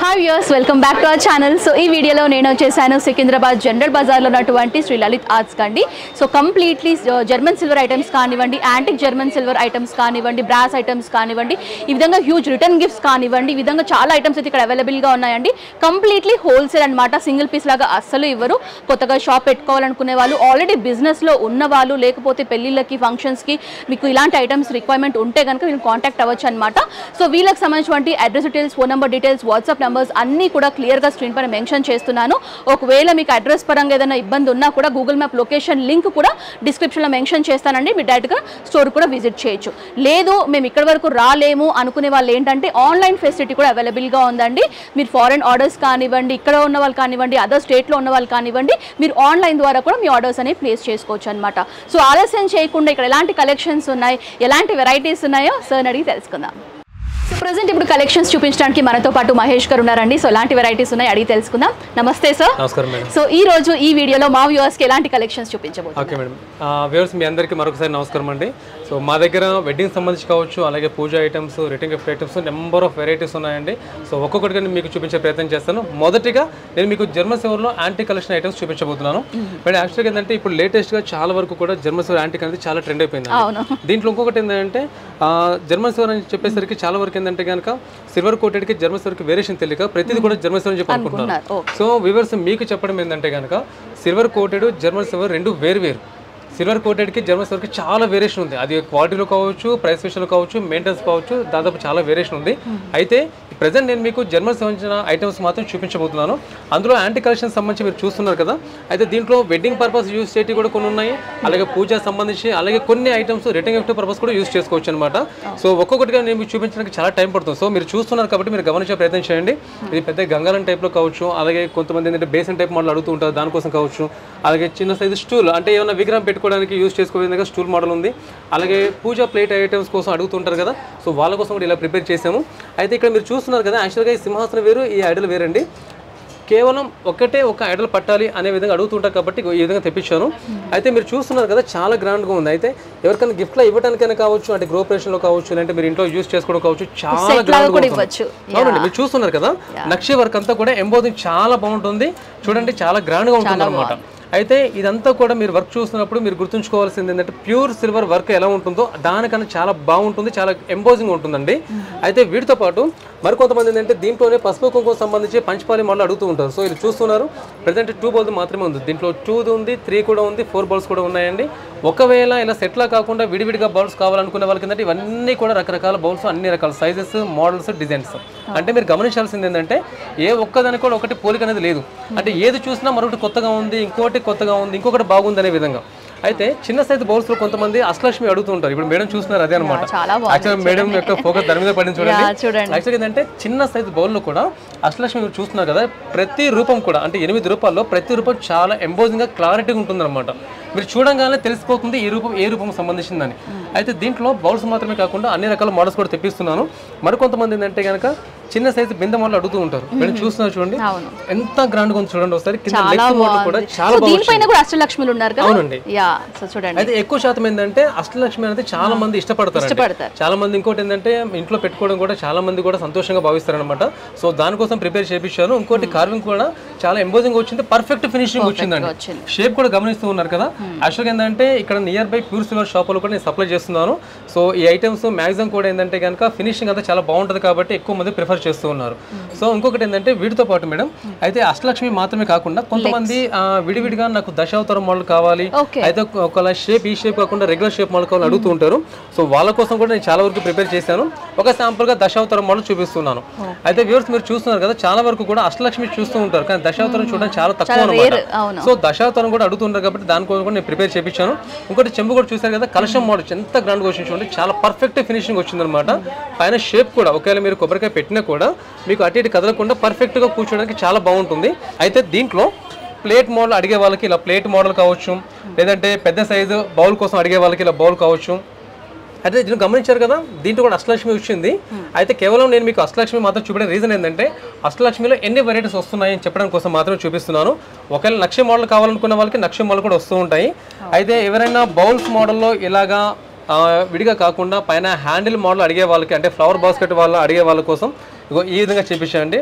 Hi viewers, welcome back to our channel. So ee video lo nenu chesanu Secunderabad General Bazaar lo unnatuvanti Sri Lalit Arts kandi. So completely German silver items kanivandi, antique German silver items kanivandi, brass items kanivandi, ee vidhanga huge return gifts kanivandi, ee vidhanga chaala items అయితే ఇక్కడ available గా ఉన్నాయండి. Completely wholesale అన్నమాట. Single piece లాగా అస్సలు ఇవ్వరు. కొత్తగా shop పెట్టుకోవాలనుకునే వాళ్ళు, ఆల్రెడీ బిజినెస్ లో ఉన్న వాళ్ళు, లేకపోతే పెళ్లిళ్ళకి ఫంక్షన్స్ కి మీకు ఇలాంటి ఐటమ్స్ రిక్వైర్మెంట్ ఉంటే కనుక మీరు కాంటాక్ట్ అవ్వచ్చు అన్నమాట. సో వీళ్ళకి సంబంధించిన address details, phone number details, WhatsApp numbers అన్నీ కూడా క్లియర్గా స్క్రీన్ పైన మెన్షన్ చేస్తున్నాను. ఒకవేళ మీకు అడ్రస్ పరంగా ఏదైనా ఇబ్బంది ఉన్నా కూడా గూగుల్ మ్యాప్ లొకేషన్ లింక్ కూడా డిస్క్రిప్షన్లో మెన్షన్ చేస్తానండి. మీరు డైరెక్ట్గా స్టోర్ కూడా విజిట్ చేయొచ్చు. లేదు మేము ఇక్కడ వరకు రాలేము అనుకునే వాళ్ళు ఏంటంటే ఆన్లైన్ ఫెసిలిటీ కూడా అవైలబుల్గా ఉందండి. మీరు ఫారెన్ ఆర్డర్స్ కానివ్వండి, ఇక్కడ ఉన్న వాళ్ళు కానివ్వండి, అదర్ స్టేట్లో ఉన్న వాళ్ళు కానివ్వండి, మీరు ఆన్లైన్ ద్వారా కూడా మీ ఆర్డర్స్ అనేవి ప్లేస్ చేసుకోవచ్చు అనమాట. సో ఆలస్యం చేయకుండా ఇక్కడ ఎలాంటి కలెక్షన్స్ ఉన్నాయి, ఎలాంటి వెరైటీస్ ఉన్నాయో సార్ అడిగి తెలుసుకుందాం. సో ప్రజెంట్ ఇప్పుడు కలెక్షన్స్ చూపించడానికి మనతో పాటు మహేష్ గారు ఉన్నారండి. సో ఎలాంటి వెరైటీస్ ఉన్నాయి అడిగి తెలుసుకుందాం. నమస్తే సార్. నమస్కారం మేడం. సో ఈ రోజు ఈ వీడియోలో మా వ్యూవర్స్కి ఎలాంటి కలెక్షన్స్ చూపించబోతున్నాం? ఓకే మేడం, వ్యూవర్స్ మీ అందరికీ మరొకసారి నమస్కారం అండి. సో మా దగ్గర వెడ్డింగ్ సంబంధించి కావచ్చు, అలాగే puja items, return gift items, number of varieties ఉన్నాయండి. సో ఒక్కొక్కటిగా నేను మీకు చూపించే ప్రయత్నం చేస్తాను. మొదటిగా నేను మీకు జర్మన్ సిల్వర్లో యాంటీ కలెక్షన్ ఐటమ్స్ చూపించబోతున్నాను. మేడం యాక్చువల్గా ఏంటంటే ఇప్పుడు లేటెస్ట్గా చాలా వరకు కూడా జర్మన్ సిల్వర్ యాంటిక్ అనేది చాలా ట్రెండ్ అయిపోయింది. దీంట్లో ఇంకొకటి ఏంటంటే జర్మన్ సిల్వర్ అని చెప్పేసరికి చాలా వరకు ఏంటంటే కనుక సిల్వర్ కోటెడ్కి జర్మన్ సిల్వర్కి వేరియేషన్ తెలియక ప్రతిదీ కూడా జర్మన్ సిల్వర్ అని చెప్పి అనుకుంటున్నారు. సో వ్యూవర్స్ మీకు చెప్పడం ఏంటంటే కనుక సిల్వర్ కోటెడ్, జర్మన్ సిల్వర్ రెండు వేరు వేరు. సిల్వర్ కోటెడ్కి జర్మన్ సిల్వర్కి చాలా వేరియేషన్ ఉంది. అది క్వాలిటీలో కావచ్చు, ప్రైస్ విషయంలో కావచ్చు, మెయింటెనెన్స్ కావచ్చు, దాదాపు చాలా వేరియేషన్ ఉంది. అయితే ప్రజెంట్ నేను మీకు జర్మన్ సంబంధించిన ఐటమ్స్ మాత్రం చూపించబోతున్నాను. అందులో యాంటీ కలెక్షన్ సంబంధించి మీరు చూస్తున్నారు కదా. అయితే దీంట్లో వెడ్డింగ్ పర్పస్ యూజ్ చేసి కూడా కొన్ని ఉన్నాయి, అలాగే పూజ సంబంధించి, అలాగే కొన్ని ఐటమ్స్ రిటర్న్ గిఫ్ట్ పర్పస్ కూడా యూజ్ చేసుకోవచ్చు అనమాట. సో ఒక్కొక్కటిగా నేను మీకు చూపించడానికి చాలా టైం పడుతుంది. సో మీరు చూస్తున్నారు కాబట్టి మీరు గమనించే ప్రయత్నం చేయండి. ఇది పెద్ద గంగాలం టైప్లో కావచ్చు, అలాగే కొంతమంది ఏంటంటే బేసన్ టైప్ మోడల్ అడుగుతూ ఉంటారు, దానికోసం కావచ్చు. అలాగే చిన్న సైజు స్టూల్, అంటే ఏమైనా విగ్రహం పెట్టుకోవడానికి యూజ్ చేసుకోవే విధంగా స్టూల్ మోడల్ ఉంది. అలాగే పూజ ప్లేట్ ఐటమ్స్ కోసం అడుగుతుంటారు కదా, సో వాళ్ళ కోసం కూడా ఇలా ప్రిపేర్ చేసాము. అయితే ఇక్కడ మీరు చూస్తున్నారు కదా, యాక్చువల్గా ఈ సింహాసనం వేరు, ఈ ఐడల్ వేరండి. కేవలం ఒకటే ఒక ఐడల్ పట్టాలి అనే విధంగా అడుగుతుంటారు కాబట్టి ఈ విధంగా తెప్పించాను. అయితే మీరు చూస్తున్నారు కదా, చాలా గ్రాండ్గా ఉంది. అయితే ఎవరికైనా గిఫ్ట్లో ఇవ్వడానికైనా కావచ్చు, అంటే గృహప్రవేశంలో కావచ్చు, లేదంటే మీరు ఇంట్లో యూజ్ చేసుకోవడం కావచ్చు, చాలా గ్రాండ్గా ఇవ్వచ్చు. అవునండి, మీరు చూస్తున్నారు కదా, నక్షి వర్క్ అంతా కూడా ఎంబోదింగ్ చాలా బాగుంటుంది. చూడండి, చాలా గ్రాండ్గా ఉంటుంది అనమాట. అయితే ఇదంతా కూడా మీరు వర్క్ చూస్తున్నప్పుడు మీరు గుర్తుంచుకోవాల్సింది ఏంటంటే ప్యూర్ సిల్వర్ వర్క్ ఎలా ఉంటుందో దానికన్నా చాలా బాగుంటుంది, చాలా ఎంబోజింగ్ ఉంటుందండి. అయితే వీటితో పాటు మరికొంతమంది ఏంటంటే దీంట్లోనే పసుపు కుంకుమ సంబంధించి పంచపాలి మోడల్ అడుగుతూ ఉంటారు. సో ఇది చూస్తున్నారు, ప్రజెంట్ 2 బౌల్స్ మాత్రమే ఉంది. దీంట్లో 2 ఉంది, 3 కూడా ఉంది, 4 బౌల్స్ కూడా ఉన్నాయండి. ఒకవేళ ఇలా సెట్లా కాకుండా విడివిడిగా బౌల్స్ కావాలనుకునే వాళ్ళకి ఏంటంటే ఇవన్నీ కూడా రకరకాల బౌల్స్, అన్ని రకాల సైజెస్, మోడల్స్, డిజైన్స్. అంటే మీరు గమనించాల్సింది ఏంటంటే ఏ ఒక్కదానికి కూడా ఒకటి పోలిక అనేది లేదు. అంటే ఏది చూసినా మరొకటి కొత్తగా ఉంది, ఇంకోటి కొత్తగా ఉంది, ఇంకొకటి బాగుంది అనే విధంగా. అయితే చిన్న సైజు బౌల్స్ లో కొంతమంది అష్టలక్ష్మి అడుగుతుంటారు. ఇప్పుడు మేడం చూస్తున్నారు, అదే అనమాట. యాక్చువల్ మేడం యొక్క ఫోకస్ దాని మీద పడింది చూడండి. యాక్చువల్ ఏంటంటే చిన్న సైజు బౌల్ లో కూడా అష్టలక్ష్మి మీరు చూస్తున్నారు కదా, ప్రతి రూపం కూడా అంటే 8 రూపాల్లో ప్రతి రూపం చాలా ఎంబోజింగ్ గా క్లారిటీగా ఉంటుంది అనమాట. మీరు చూడంగానే తెలిసిపోతుంది ఈ రూపం ఏ రూపం సంబంధించిందని. అయితే దీంట్లో బౌల్స్ మాత్రమే కాకుండా అన్ని రకాల మోడల్స్ కూడా తెప్పిస్తున్నాను. మరికొంతమంది ఏంటంటే కనుక చిన్న సైజు బిందె మోడల్ అడుగుతూ ఉంటారు. మీరు చూస్తున్నారు చూడండి, ఎంత గ్రాండ్ గా ఉంది చూడండి. ఒకసారి కింద లెగ్స్ మోడల్ కూడా చాలా బాగుంది. అష్టలక్ష్మిలు ఉన్నారు కదా. అవునండి. అయితే ఎక్కువ శాతం ఏంటంటే అష్టలక్ష్మి అనేది చాలా మంది ఇష్టపడతారు. చాలా మంది ఇంకోటి ఏంటంటే ఇంట్లో పెట్టుకోవడం కూడా చాలా మంది కూడా సంతోషంగా భావిస్తారు అనమాట. సో దానికోసం ప్రిపేర్ చేయించాను. ఇంకోటి కార్వింగ్ కూడా చాలా ఎంబోజింగ్ వచ్చింది, పర్ఫెక్ట్ ఫినిషింగ్ వచ్చిందండి. షేప్ కూడా గమనిస్తూ ఉన్నారు కదా. యాక్చువల్గా ఏంటంటే ఇక్కడ నియర్ బై ప్యూర్ సిల్వర్ షాపులు కూడా నేను సప్లై చేస్తున్నాను. సో ఈ ఐటమ్స్ మ్యాక్సిమం కూడా ఏంటంటే కనుక ఫినిషింగ్ అంతా చాలా బాగుంటుంది కాబట్టి ఎక్కువ మంది ప్రిఫర్ చేస్తూ ఉన్నారు. సో ఇంకొకటి ఏంటంటే వీటితో పాటు మేడం అయితే అష్టలక్ష్మి మాత్రమే కాకుండా కొంతమంది విడివిడిగా నాకు దశావతారం మోడల్ కావాలి, అయితే ఒకలా షేప్ ఈ షేప్ కాకుండా రెగ్యులర్ షేప్ మోడల్ కావాలి అడుగుతూ ఉంటారు. సో వాళ్ళ కోసం కూడా నేను చాలా వరకు ప్రిపేర్ చేశాను. ఒక శాంపుల్ గా దశావతారం మోడల్ చూపిస్తున్నాను. అయితే వ్యూవర్స్ మీరు చూస్తున్నారు కదా, చాలా వరకు కూడా అష్టలక్ష్మి చూస్తూ ఉంటారు కానీ దశావతారం చూడడం చాలా తక్కువ అనమాట. సో దశావతారం కూడా అడుగుతుంటారు కాబట్టి దానికోసం కూడా నేను ప్రిపేర్ చేయించాను. ఇంకోటి చెంబు కూడా చూసారు కదా, కలశం మోడల్ ఎంత గ్రాండ్ గా వచ్చింది చూడండి, చాలా పర్ఫెక్ట్ ఫినిషింగ్ వచ్చింది అనమాట. పైన షేప్ కూడా ఒకవేళ మీరు కొబ్బరికాయ పెట్టినా కూడా మీకు అటు ఇటు కదలకుండా పర్ఫెక్ట్ గా కూర్చోడానికి చాలా బాగుంటుంది. అయితే దీంట్లో ప్లేట్ మోడల్ అడిగే వాళ్ళకి ఇలా ప్లేట్ మోడల్ కావచ్చు, లేదంటే పెద్ద సైజు బౌల్ కోసం అడిగే వాళ్ళకి ఇలా బౌల్ కావచ్చు. అయితే దీన్ని గమనించారు కదా, దీంట్లో కూడా అష్టలక్ష్మి వచ్చింది. అయితే కేవలం నేను మీకు అష్టలక్ష్మి మాత్రం చూపించే రీజన్ ఏంటంటే అష్టలక్ష్మిలో ఎన్ని వెరైటీస్ వస్తున్నాయని చెప్పడం కోసం మాత్రం చూపిస్తున్నాను. ఒకవేళ నక్షి మోడల్ కావాలనుకున్న వాళ్ళకి నక్షి మోడల్ కూడా వస్తూ ఉంటాయి. అయితే ఎవరైనా బౌల్స్ మోడల్లో ఇలాగా విడిగా కాకుండా పైన హ్యాండిల్ మోడల్ అడిగే వాళ్ళకి, అంటే ఫ్లవర్ బాస్కెట్ వాళ్ళు అడిగే వాళ్ళ కోసం ఇగో ఈ విధంగా చేపించండి.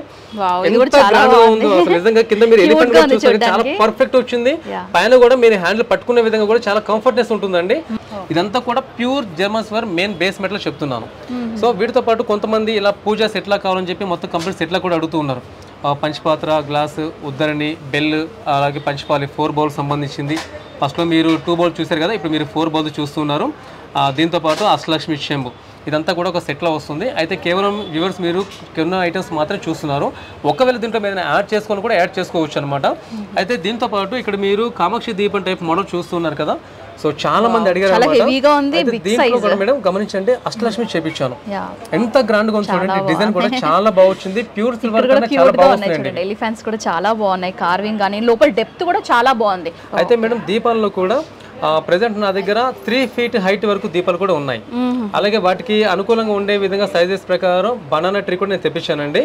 ఇది కూడా ఎంత గ్రాండ్ గా ఉందో అసలు నిజంగా. కింద మీరు ఎలిఫెంట్ కూడా చూసారు, చాలా పర్ఫెక్ట్ వచ్చింది. పైన కూడా మీరు హ్యాండిల్ పట్టుకునే విధంగా కూడా చాలా కంఫర్ట్నెస్ ఉంటుందండి. ఇదంతా కూడా pure German silver main base metal చెప్తున్నాను. సో వీటితో పాటు కొంతమంది ఇలా పూజా సెట్లా కావాలని చెప్పి మొత్తం కంప్లీట్ సెట్లా కూడా అడుగుతూ ఉన్నారు. పంచపాత్ర, గ్లాసు, ఉద్దరణి, బెల్, అలాగే పంచపాలి 4 బౌల్ సంబంధించింది. ఫస్ట్లో మీరు 2 బౌల్ చూసారు కదా, ఇప్పుడు మీరు 4 బౌల్ చూస్తున్నారు. దీంతోపాటు అష్టలక్ష్మి చెంబు ఇదంతా కూడా ఒక సెట్లో వస్తుంది. అయితే కేవలం వ్యూవర్స్ మీరు కొన్ని ఐటమ్స్ మాత్రం చూస్తున్నారు. ఒకవేళ దీంట్లో మీరు యాడ్ చేసుకొని కూడా యాడ్ చేసుకోవచ్చు అనమాట. అయితే దీంతో పాటు ఇక్కడ మీరు కామాక్షి దీపం టైప్ మోడల్ చూస్తున్నారు కదా. సో చాలా మంది అడిగారు. దీంట్లో కూడా మేడం గమనించండి, అష్టలక్ష్మి చేపించాను. ఎంత గ్రాండ్ గా ఉంది చూడండి. డిజైన్ కూడా చాలా బాగుంది. ప్యూర్ సిల్వర్ చాలా బాగుంది. ఎలిఫెంట్స్ కూడా చాలా బాగున్నాయి. కార్వింగ్ కానీ లోపల డెప్త్ కూడా చాలా బాగుంది. అయితే మేడం దీపాల్లో కూడా ప్రెసెంట్ నా దగ్గర 3 ఫీట్ హైట్ వరకు దీపాలు కూడా ఉన్నాయి. అలాగే వాటికి అనుకూలంగా ఉండే విధంగా సైజెస్ ప్రకారం బనానా ట్రీ కూడా నేను తెప్పించానండి.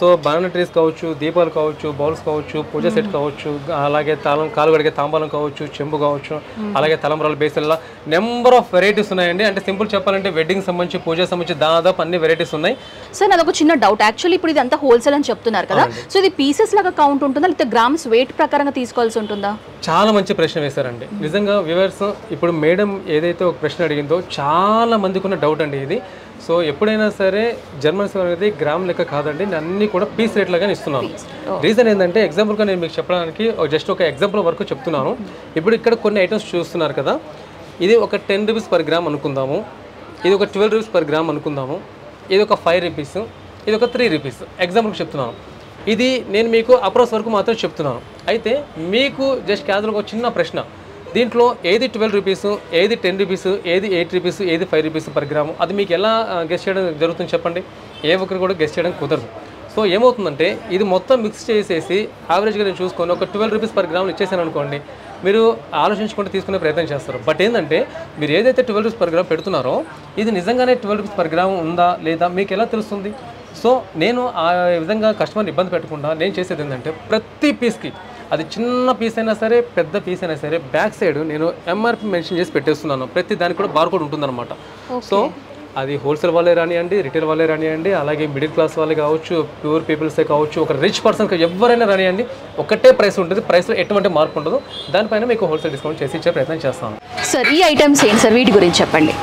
సో బనానా ట్రీస్ కావచ్చు, దీపాలు కావచ్చు, బౌల్స్ కావచ్చు, పూజ సెట్ కావచ్చు, అలాగే కాలు కడిగే తాంబాలం కావచ్చు, చెంబు కావచ్చు, అలాగే తలంబ్రాలు, బేసిన్ల నెంబర్ ఆఫ్ వెరైటీస్ ఉన్నాయండి. అంటే సింపుల్ చెప్పాలంటే వెడ్డింగ్ సంబంధించి, పూజ సంబంధించి దాదాపు అన్ని వెరైటీస్ ఉన్నాయి. సార్ నాది ఒక చిన్న డౌట్. యాక్చువల్లీ ఇప్పుడు ఇది అంతా హోల్సేల్ అని చెప్తున్నారు కదా, సో ఇది పీసెస్ లాగా కౌంట్ ఉంటుందా లేకపోతే గ్రామ్స్ వెయిట్ ప్రకారంగా తీసుకోవాల్సి ఉంటుందా? చాలా మంచి ప్రశ్న వేశారండి. నిజంగా వ్యూవర్స్ ఇప్పుడు మేడం ఏదైతే ఒక ప్రశ్న అడిగిందో చాలా మందికి ఉన్న డౌట్ అండి ఇది. సో ఎప్పుడైనా సరే జర్మన్ సిల్వర్ అనేది గ్రామ్ లెక్క కాదండి, నేను అన్ని కూడా పీస్ రేట్ లాగానే ఇస్తున్నాను. రీజన్ ఏంటంటే ఎగ్జాంపుల్గా నేను మీకు చెప్పడానికి జస్ట్ ఒక ఎగ్జాంపుల్ వరకు చెప్తున్నాను. ఇప్పుడు ఇక్కడ కొన్ని ఐటమ్స్ చూస్తున్నారు కదా, ఇది ఒక 10 రూపీస్ పర్ గ్రామ్ అనుకుందాము, ఇది ఒక 12 రూపీస్ పర్ గ్రామ్ అనుకుందాము, ఇది ఒక 5 రూపీస్, ఇది ఒక 3 రూపీస్ ఎగ్జాంపుల్కి చెప్తున్నాను. ఇది నేను మీకు అప్రోచ్ వరకు మాత్రం చెప్తున్నాను. అయితే మీకు జస్ట్ క్యాజువల్గా ఒక చిన్న ప్రశ్న, దీంట్లో ఏది 12 రూపీస్, ఏది 10 రూపీస్, ఏది 8 రూపీస్, ఏది 5 రూపీస్ పర్ గ్రాము, అది మీకు ఎలా గెస్ట్ చేయడం జరుగుతుంది చెప్పండి? ఏ ఒక్కరు కూడా గెస్ట్ చేయడం కుదరదు. సో ఏమవుతుందంటే ఇది మొత్తం మిక్స్ చేసేసి యావరేజ్గా నేను చూసుకొని ఒక 12 రూపీస్ పర్ గ్రామ్ ఇచ్చేసాను అనుకోండి, మీరు ఆలోచించుకుంటే తీసుకునే ప్రయత్నం చేస్తారు. బట్ ఏంటంటే మీరు ఏదైతే 12 రూపీస్ పర్ గ్రామ్ పెడుతున్నారో ఇది నిజంగానే 12 రూపీస్ పర్ గ్రామ్ ఉందా లేదా మీకు ఎలా తెలుస్తుంది? సో నేను ఆ విధంగా కస్టమర్ని ఇబ్బంది పెట్టకుండా నేను చేసేది ఏంటంటే ప్రతి పీస్కి, అది చిన్న పీస్ అయినా సరే పెద్ద పీస్ అయినా సరే, బ్యాక్ సైడ్ నేను ఎంఆర్పి మెన్షన్ చేసి పెట్టేస్తున్నాను. ప్రతి దానికి కూడా బార్ కోడ్ ఉంటుందన్నమాట. సో అది హోల్సేల్ వాళ్ళే రానియండి, రిటైల్ వాళ్ళే రానియండి, అలాగే మిడిల్ క్లాస్ వాళ్ళే కావచ్చు, ప్యూర్ పీపుల్సే కావచ్చు, ఒక రిచ్ పర్సన్కి ఎవరైనా రానియండి, ఒకటే ప్రైస్ ఉంటుంది. ప్రైస్లో ఎటువంటి మార్పు ఉండదు. దానిపైన మీకు హోల్సేల్ డిస్కౌంట్ చేసి ఇచ్చే ప్రయత్నం చేస్తాను. సార్ ఈ ఐటమ్స్ ఏంటి సార్, వీటి గురించి చెప్పండి.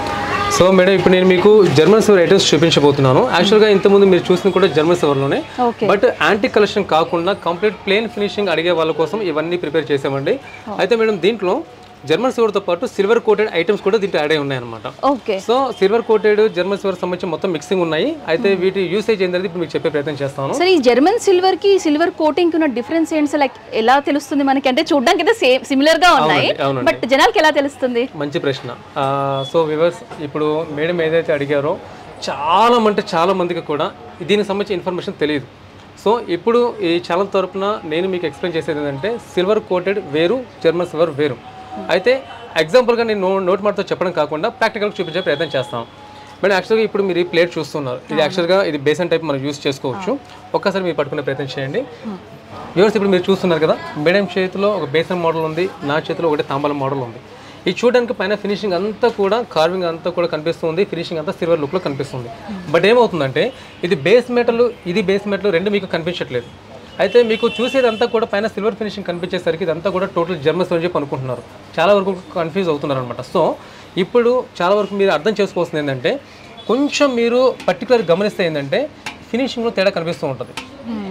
సో మేడం ఇప్పుడు నేను మీకు జర్మన్ సిల్వర్ ఐటమ్స్ చూపించబోతున్నాను. యాక్చువల్గా ఇంతకుముందు మీరు చూసిన కూడా జర్మన్ సిల్వర్లోనే, బట్ యాంటిక్ కలెక్షన్ కాకుండా కంప్లీట్ ప్లేన్ ఫినిషింగ్ అడిగే వాళ్ళ కోసం ఇవన్నీ ప్రిపేర్ చేసామండి. అయితే మేడం దీంట్లో జర్మన్ సిల్వర్తో పాటు సిల్వర్ కోటెడ్ ఐటమ్స్ కూడా దీంట్లో యాడ్ అయి ఉన్నాయన్నమాట. So silver coated German silver సంబంధించి మొత్తం మిక్సింగ్ ఉన్నాయి. అయితే వీటి యూసేజ్ ఏంటంటే ఇప్పుడు మీకు చెప్పే ప్రయత్నం చేస్తాను. సార్ ఈ జర్మన్ సిల్వర్ కి సిల్వర్ కోటింగ్ ఉన్న డిఫరెన్స్ ఏంటి? లైక్ ఎలా తెలుస్తుంది మనకి? అంటే చూడడానికి అయితే సేమ్ సిమిలర్ గా ఉన్నాయి, బట్ జనాలకి ఎలా తెలుస్తుంది? మంచి ప్రశ్న. సో వ్యూవర్స్ ఇప్పుడు మేడం ఏదైతే అడిగారో చాలా మందికి కూడా దీనికి సంబంధించిన ఇన్ఫర్మేషన్ తెలియదు. సో ఇప్పుడు ఈ ఛానల్ తరపున నేను మీకు ఎక్స్ప్లెయిన్ చేసేది ఏంటంటే సిల్వర్ కోటెడ్ వేరు, జర్మన్ సిల్వర్ వేరు. అయితే ఎగ్జాంపుల్గా నేను నోట్ మాటతో చెప్పడం కాకుండా ప్రాక్టికల్గా చూపించే ప్రయత్నం చేస్తాను. మేడం యాక్చువల్గా ఇప్పుడు మీరు ఈ ప్లేట్ చూస్తున్నారు, ఇది యాక్చువల్గా ఇది బేసన్ టైప్ మనం యూస్ చేసుకోవచ్చు. ఒక్కసారి మీరు పట్టుకునే ప్రయత్నం చేయండి. వ్యూవర్స్ ఇప్పుడు మీరు చూస్తున్నారు కదా, మేడం చేతిలో ఒక బేసన్ మోడల్ ఉంది, నా చేతిలో ఒకటి తాంబాలం మోడల్ ఉంది. ఇది చూడడానికి పైన ఫినిషింగ్ అంతా కూడా, కార్వింగ్ అంతా కూడా కనిపిస్తుంది, ఫినిషింగ్ అంతా సిల్వర్ లుక్లో కనిపిస్తుంది. బట్ ఏమవుతుందంటే ఇది బేస్ మెటల్, ఇది బేస్ మెటల్ రెండు మీకు కనిపించట్లేదు. అయితే మీకు చూసేదంతా కూడా పైన సిల్వర్ ఫినిషింగ్ కనిపించేసరికి ఇదంతా కూడా టోటల్ జర్మన్ సిల్వర్ చెప్పి అనుకుంటున్నారు. చాలా వరకు కన్ఫ్యూజ్ అవుతున్నారు అనమాట. సో ఇప్పుడు చాలా వరకు మీరు అర్థం చేసుకోవాల్సింది ఏంటంటే, కొంచెం మీరు పర్టికులర్ గమనిస్తే ఏంటంటే ఫినిషింగ్లో తేడా కనిపిస్తూ ఉంటుంది.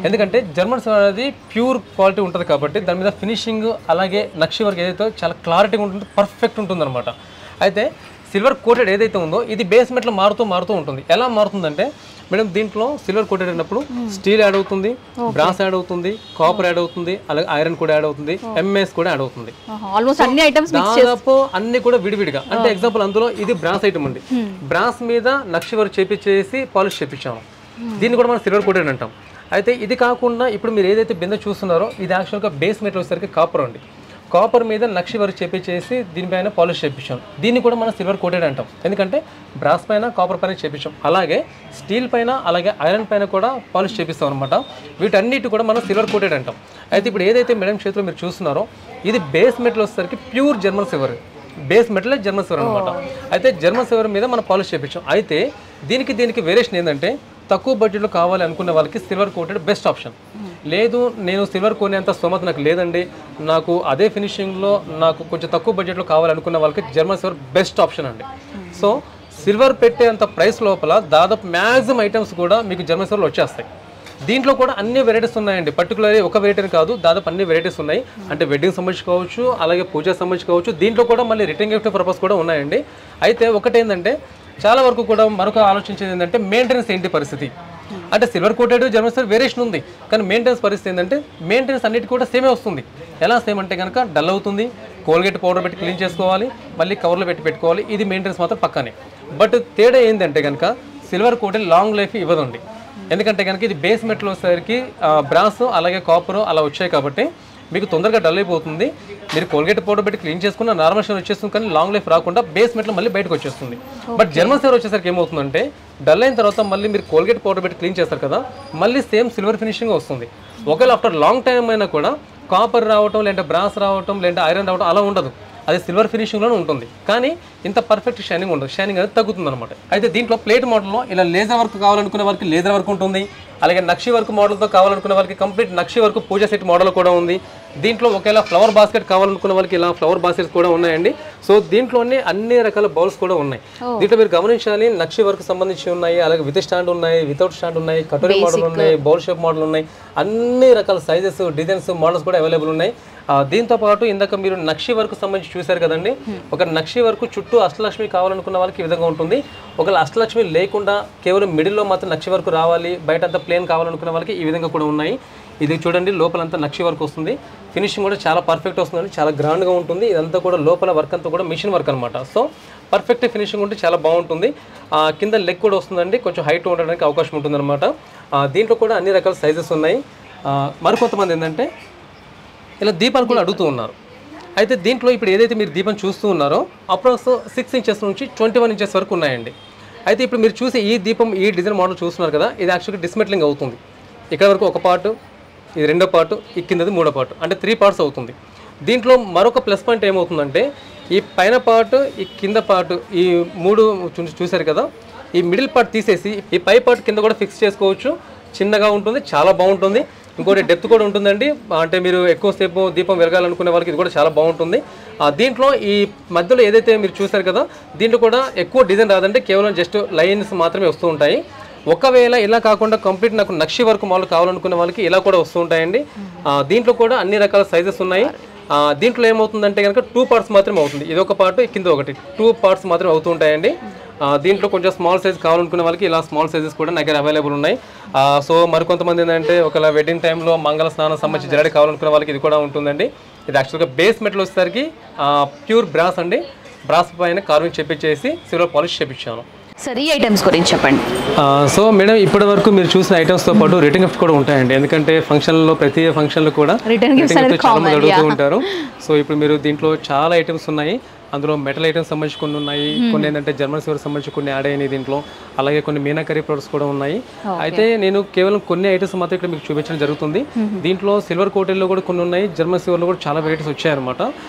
ఎందుకంటే జర్మన్ సిల్వర్ అనేది ప్యూర్ క్వాలిటీ ఉంటుంది కాబట్టి దాని మీద ఫినిషింగ్ అలాగే నక్షి వర్క్ ఏదైతే చాలా క్లారిటీగా ఉంటుంది, పర్ఫెక్ట్ ఉంటుంది అనమాట. అయితే సిల్వర్ కోటెడ్ ఏదైతే ఉందో ఇది బేస్ మెటల్ మారుతూ ఉంటుంది. ఎలా మారుతుందంటే మేడం దీంట్లో సిల్వర్ కోటెడ్ అయినప్పుడు స్టీల్ యాడ్ అవుతుంది, బ్రాస్ యాడ్ అవుతుంది, కాపర్ యాడ్ అవుతుంది, అలాగే ఐరన్ కూడా యాడ్ అవుతుంది, ఎంఎస్ కూడా యాడ్ అవుతుంది. దాదాపు అన్ని కూడా విడివిడిగా. అంటే ఎగ్జాంపుల్ అందులో ఇది బ్రాస్ ఐటమ్ అండి, బ్రాస్ మీద నక్షి వర్క్ చేపించేసి పాలిష్ చేపించాము, దీన్ని కూడా మనం సిల్వర్ కోటెడ్ అంటాం. అయితే ఇది కాకుండా ఇప్పుడు మీరు ఏదైతే బిందె చూస్తున్నారో ఇది యాక్చువల్గా బేస్ మెటల్ వచ్చేసరికి కాపర్ అండి. కాపర్ మీద నక్షి వర్క్ చేపించేసి దీనిపైన పాలిష్ చేపించాం, దీన్ని కూడా మనం సిల్వర్ కోటెడ్ అంటాం. ఎందుకంటే బ్రాస్ పైన కాపర్ పైన చేపించాం, అలాగే స్టీల్ పైన అలాగే ఐరన్ పైన కూడా పాలిష్ చేపిస్తాం అనమాట. వీటన్నిటి కూడా మనం సిల్వర్ కోటెడ్ అంటాం. అయితే ఇప్పుడు ఏదైతే మేడం చేతిలో మీరు చూస్తున్నారో ఇది బేస్ మెటల్ వచ్చేసరికి pure German silver, base metal German silver అనమాట. అయితే జర్మన్ సిల్వర్ మీద మనం పాలిష్ చేపించాం. అయితే దీనికి వేరియేషన్ ఏంటంటే తక్కువ బడ్జెట్లో కావాలి అనుకునే వాళ్ళకి సిల్వర్ కోటెడ్ బెస్ట్ ఆప్షన్. లేదు నేను సిల్వర్ కొనేంత స్తోమత నాకు లేదండి, నాకు అదే ఫినిషింగ్లో నాకు కొంచెం తక్కువ బడ్జెట్లో కావాలనుకున్న వాళ్ళకి జర్మన్ సిల్వర్ బెస్ట్ ఆప్షన్ అండి. సో సిల్వర్ పెట్టేంత ప్రైస్ లోపల దాదాపు మ్యాక్సిమం ఐటమ్స్ కూడా మీకు జర్మన్ సిల్వర్లో వచ్చేస్తాయి. దీంట్లో కూడా అన్ని వెరైటీస్ ఉన్నాయండి, పర్టికులర్లీ ఒక వెరైటీ కాదు, దాదాపు అన్ని వెరైటీస్ ఉన్నాయి. అంటే వెడ్డింగ్ సంబంధించి కావచ్చు, అలాగే పూజ సంబంధించి కావచ్చు. దీంట్లో కూడా మళ్ళీ రిటర్న్ గిఫ్ట్ పర్పస్ కూడా ఉన్నాయండి. అయితే ఒకటేంటంటే చాలా వరకు కూడా మరొక ఆలోచించేది ఏంటంటే మెయింటెనెన్స్ ఏంటి పరిస్థితి అంటే silver coated German silver variation ఉంది, కానీ మెయింటెనెన్స్ పరిస్థితి ఏంటంటే మెయింటెనెన్స్ అన్నిటి కూడా సేమే వస్తుంది. ఎలా సేమ్ అంటే కనుక డల్ అవుతుంది, కోల్గేట్ పౌడర్ పెట్టి క్లీన్ చేసుకోవాలి, మళ్ళీ కవర్లో పెట్టుకోవాలి, ఇది మెయింటెనెన్స్ మాత్రం పక్కనే. బట్ తేడా ఏంటంటే కనుక సిల్వర్ కోటెడ్ లాంగ్ లైఫ్ ఇవ్వదండి. ఎందుకంటే కనుక ఇది బేస్ మెటల్ వచ్చేసరికి బ్రాస్ అలాగే కాపర్ అలా వచ్చాయి కాబట్టి మీకు తొందరగా డల్ అయిపోతుంది. మీరు కోల్గేట్ పౌడర్ పెట్టి క్లీన్ చేసుకున్న నార్మల్ షేర్ వచ్చేస్తుంది, కానీ లాంగ్ లైఫ్ రాకుండా బేస్ మెటల్ మళ్ళీ బయటకు వచ్చేస్తుంది. బట్ జర్మన్ సిల్వర్ వచ్చేసరికి ఏమవుతుందంటే డల్ అయిన తర్వాత మళ్ళీ మీరు కోల్గేట్ పౌడర్ పెట్టి క్లీన్ చేస్తారు కదా, మళ్ళీ సేమ్ సిల్వర్ ఫినిషింగ్ వస్తుంది. ఒకవేళ ఆఫ్టర్ లాంగ్ టైం అయినా కూడా కాపర్ రావటం, లేదంటే బ్రాస్ రావటం, లేదంటే ఐరన్ రావటం అలా ఉండదు, అది సిల్వర్ ఫినిషింగ్లోనే ఉంటుంది. కానీ ఇంత పర్ఫెక్ట్ షైనింగ్ ఉండదు, షైనింగ్ అనేది తగ్గుతుంది అనమాట. అయితే దీంట్లో ప్లేట్ మోడల్లో ఇలా లేజర్ వర్క్ కావాలనుకునే వారికి లేజర్ వర్క్ ఉంటుంది, అలాగే నక్షి వర్క్ మోడల్తో కావాలనుకునే వారికి కంప్లీట్ నక్షి వర్క్ పూజ సెట్ మోడల్ కూడా ఉంది. దీంట్లో ఒకేలా ఫ్లవర్ బాస్కెట్ కావాలనుకున్న వాళ్ళకి ఇలా ఫ్లవర్ బాస్కెట్స్ కూడా ఉన్నాయండి. సో దీంట్లోనే అన్ని రకాల బౌల్స్ కూడా ఉన్నాయి. దీంట్లో మీరు గమనించాలి, నక్షి వర్క్ సంబంధించి ఉన్నాయి, అలాగే విత్ స్టాండ్ ఉన్నాయి, వితౌట్ స్టాండ్ ఉన్నాయి, కటోరీ మోడల్ ఉన్నాయి, బౌల్ షేప్ మోడల్ ఉన్నాయి, అన్ని రకాల సైజెస్, డిజైన్స్, మోడల్స్ కూడా అవైలబుల్ ఉన్నాయి. దీంతో పాటు ఇందాక మీరు నక్షి వర్క్ సంబంధించి చూశారు కదండి, ఒక నక్షి వర్క్ చుట్టూ అష్టలక్ష్మి కావాలనుకున్న వాళ్ళకి ఈ విధంగా ఉంటుంది. ఒకవేళ అష్టలక్ష్మి లేకుండా కేవలం మిడిల్లో మాత్రం నక్షి వర్క్ రావాలి, బయట అంతా ప్లేన్ కావాలనుకున్న వాళ్ళకి ఈ విధంగా కూడా ఉన్నాయి. ఇది చూడండి, లోపలంతా నక్షి వర్క్ వస్తుంది, ఫినిషింగ్ కూడా చాలా పర్ఫెక్ట్ వస్తుందండి, చాలా గ్రాండ్గా ఉంటుంది. ఇదంతా కూడా లోపల వర్క్ అంతా కూడా మిషన్ వర్క్ అనమాట. సో పర్ఫెక్ట్ ఫినిషింగ్ ఉంటే చాలా బాగుంటుంది. కింద లెగ్ కూడా వస్తుందండి, కొంచెం హైట్ ఉండడానికి అవకాశం ఉంటుందన్నమాట. దీంట్లో కూడా అన్ని రకాల సైజెస్ ఉన్నాయి. మరికొంతమంది ఏంటంటే ఇలా దీపాలు కూడా అడుగుతూ ఉన్నారు. అయితే దీంట్లో ఇప్పుడు ఏదైతే మీరు దీపం చూస్తూ ఉన్నారో అప్రాక్స్ 6 ఇంచెస్ నుంచి 21 ఇంచెస్ వరకు ఉన్నాయండి. అయితే ఇప్పుడు మీరు చూసి ఈ దీపం, ఈ డిజైన్ మోడల్ చూస్తున్నారు కదా, ఇది యాక్చువల్గా డిస్మెట్లింగ్ అవుతుంది. ఇక్కడ వరకు ఒక పార్ట్, ఇది రెండో పార్ట్, ఈ కిందది మూడో పార్ట్, అంటే 3 పార్ట్స్ అవుతుంది. దీంట్లో మరొక ప్లస్ పాయింట్ ఏమవుతుందంటే ఈ పైన పార్ట్, ఈ కింద పార్ట్, ఈ 3 చూశారు కదా, ఈ మిడిల్ పార్ట్ తీసేసి ఈ పై పార్ట్ కింద కూడా ఫిక్స్ చేసుకోవచ్చు. చిన్నగా ఉంటుంది, చాలా బాగుంటుంది. ఇంకోటి డెప్త్ కూడా ఉంటుందండి, అంటే మీరు ఎక్కువసేపు దీపం వెలగాలనుకునే వాళ్ళకి ఇది కూడా చాలా బాగుంటుంది. దీంట్లో ఈ మధ్యలో ఏదైతే మీరు చూశారు కదా, దీంట్లో కూడా ఎక్కువ డిజైన్ రాదంటే కేవలం జస్ట్ లైన్స్ మాత్రమే వస్తూ ఉంటాయి. ఒకవేళ ఇలా కాకుండా కంప్లీట్ నాకు నక్షి వర్క్ మోడల్ కావాలనుకునే వాళ్ళకి ఇలా కూడా వస్తూ ఉంటాయండి. దీంట్లో కూడా అన్ని రకాల సైజెస్ ఉన్నాయి. దీంట్లో ఏమవుతుందంటే కనుక 2 పార్ట్స్ మాత్రమే అవుతుంది, ఇది ఒక పార్ట్, కింద ఒకటి, 2 పార్ట్స్ మాత్రమే అవుతూ ఉంటాయండి. దీంట్లో కొంచెం స్మాల్ సైజ్ కావాలనుకునే వాళ్ళకి ఇలా స్మాల్ సైజెస్ కూడా నా దగ్గర అవైలబుల్ ఉన్నాయి. సో మరికొంతమంది ఏంటంటే ఒకవేళ వెడ్డింగ్ టైంలో మంగళ స్నానం సంబంధించి జరడి కావాలనుకునే వాళ్ళకి ఇది కూడా ఉంటుందండి. ఇది యాక్చువల్గా బేస్ మెటల్ వచ్చేసరికి ప్యూర్ బ్రాస్ అండి, బ్రాస్ పైన కార్వింగ్ చేపించేసి సిల్వర్ పాలిష్ చేపించాను. సార్ ఈ ఐటమ్స్ గురించి చెప్పండి. సో మేడం, ఇప్పటి వరకు మీరు చూసిన ఐటమ్స్తో పాటు రిటర్న్ గిఫ్ట్ కూడా ఉంటాయండి. ఎందుకంటే ఫంక్షన్లో, ప్రతి ఫంక్షన్లో కూడా రిటర్న్ గిఫ్ట్ చాలా మంది అడుగుతూ ఉంటారు. సో ఇప్పుడు మీరు దీంట్లో చాలా ఐటమ్స్ ఉన్నాయి. అందులో మెటల్ ఐటమ్స్ సంబంధించి కొన్ని ఉన్నాయి, కొన్ని ఏంటంటే జర్మన్ సిల్వర్ సంబంధించి కొన్ని యాడ్ అయినాయి దీంట్లో, అలాగే కొన్ని మీనాకరీ ప్రొడక్ట్స్ కూడా ఉన్నాయి. అయితే నేను కేవలం కొన్ని ఐటమ్స్ మాత్రం ఇక్కడ మీకు చూపించడం జరుగుతుంది. దీంట్లో సిల్వర్ కోటెల్లో కూడా కొన్ని ఉన్నాయి, జర్మన్ సిల్వర్లో కూడా చాలా వెరైటీస్ వచ్చాయన్నమాట.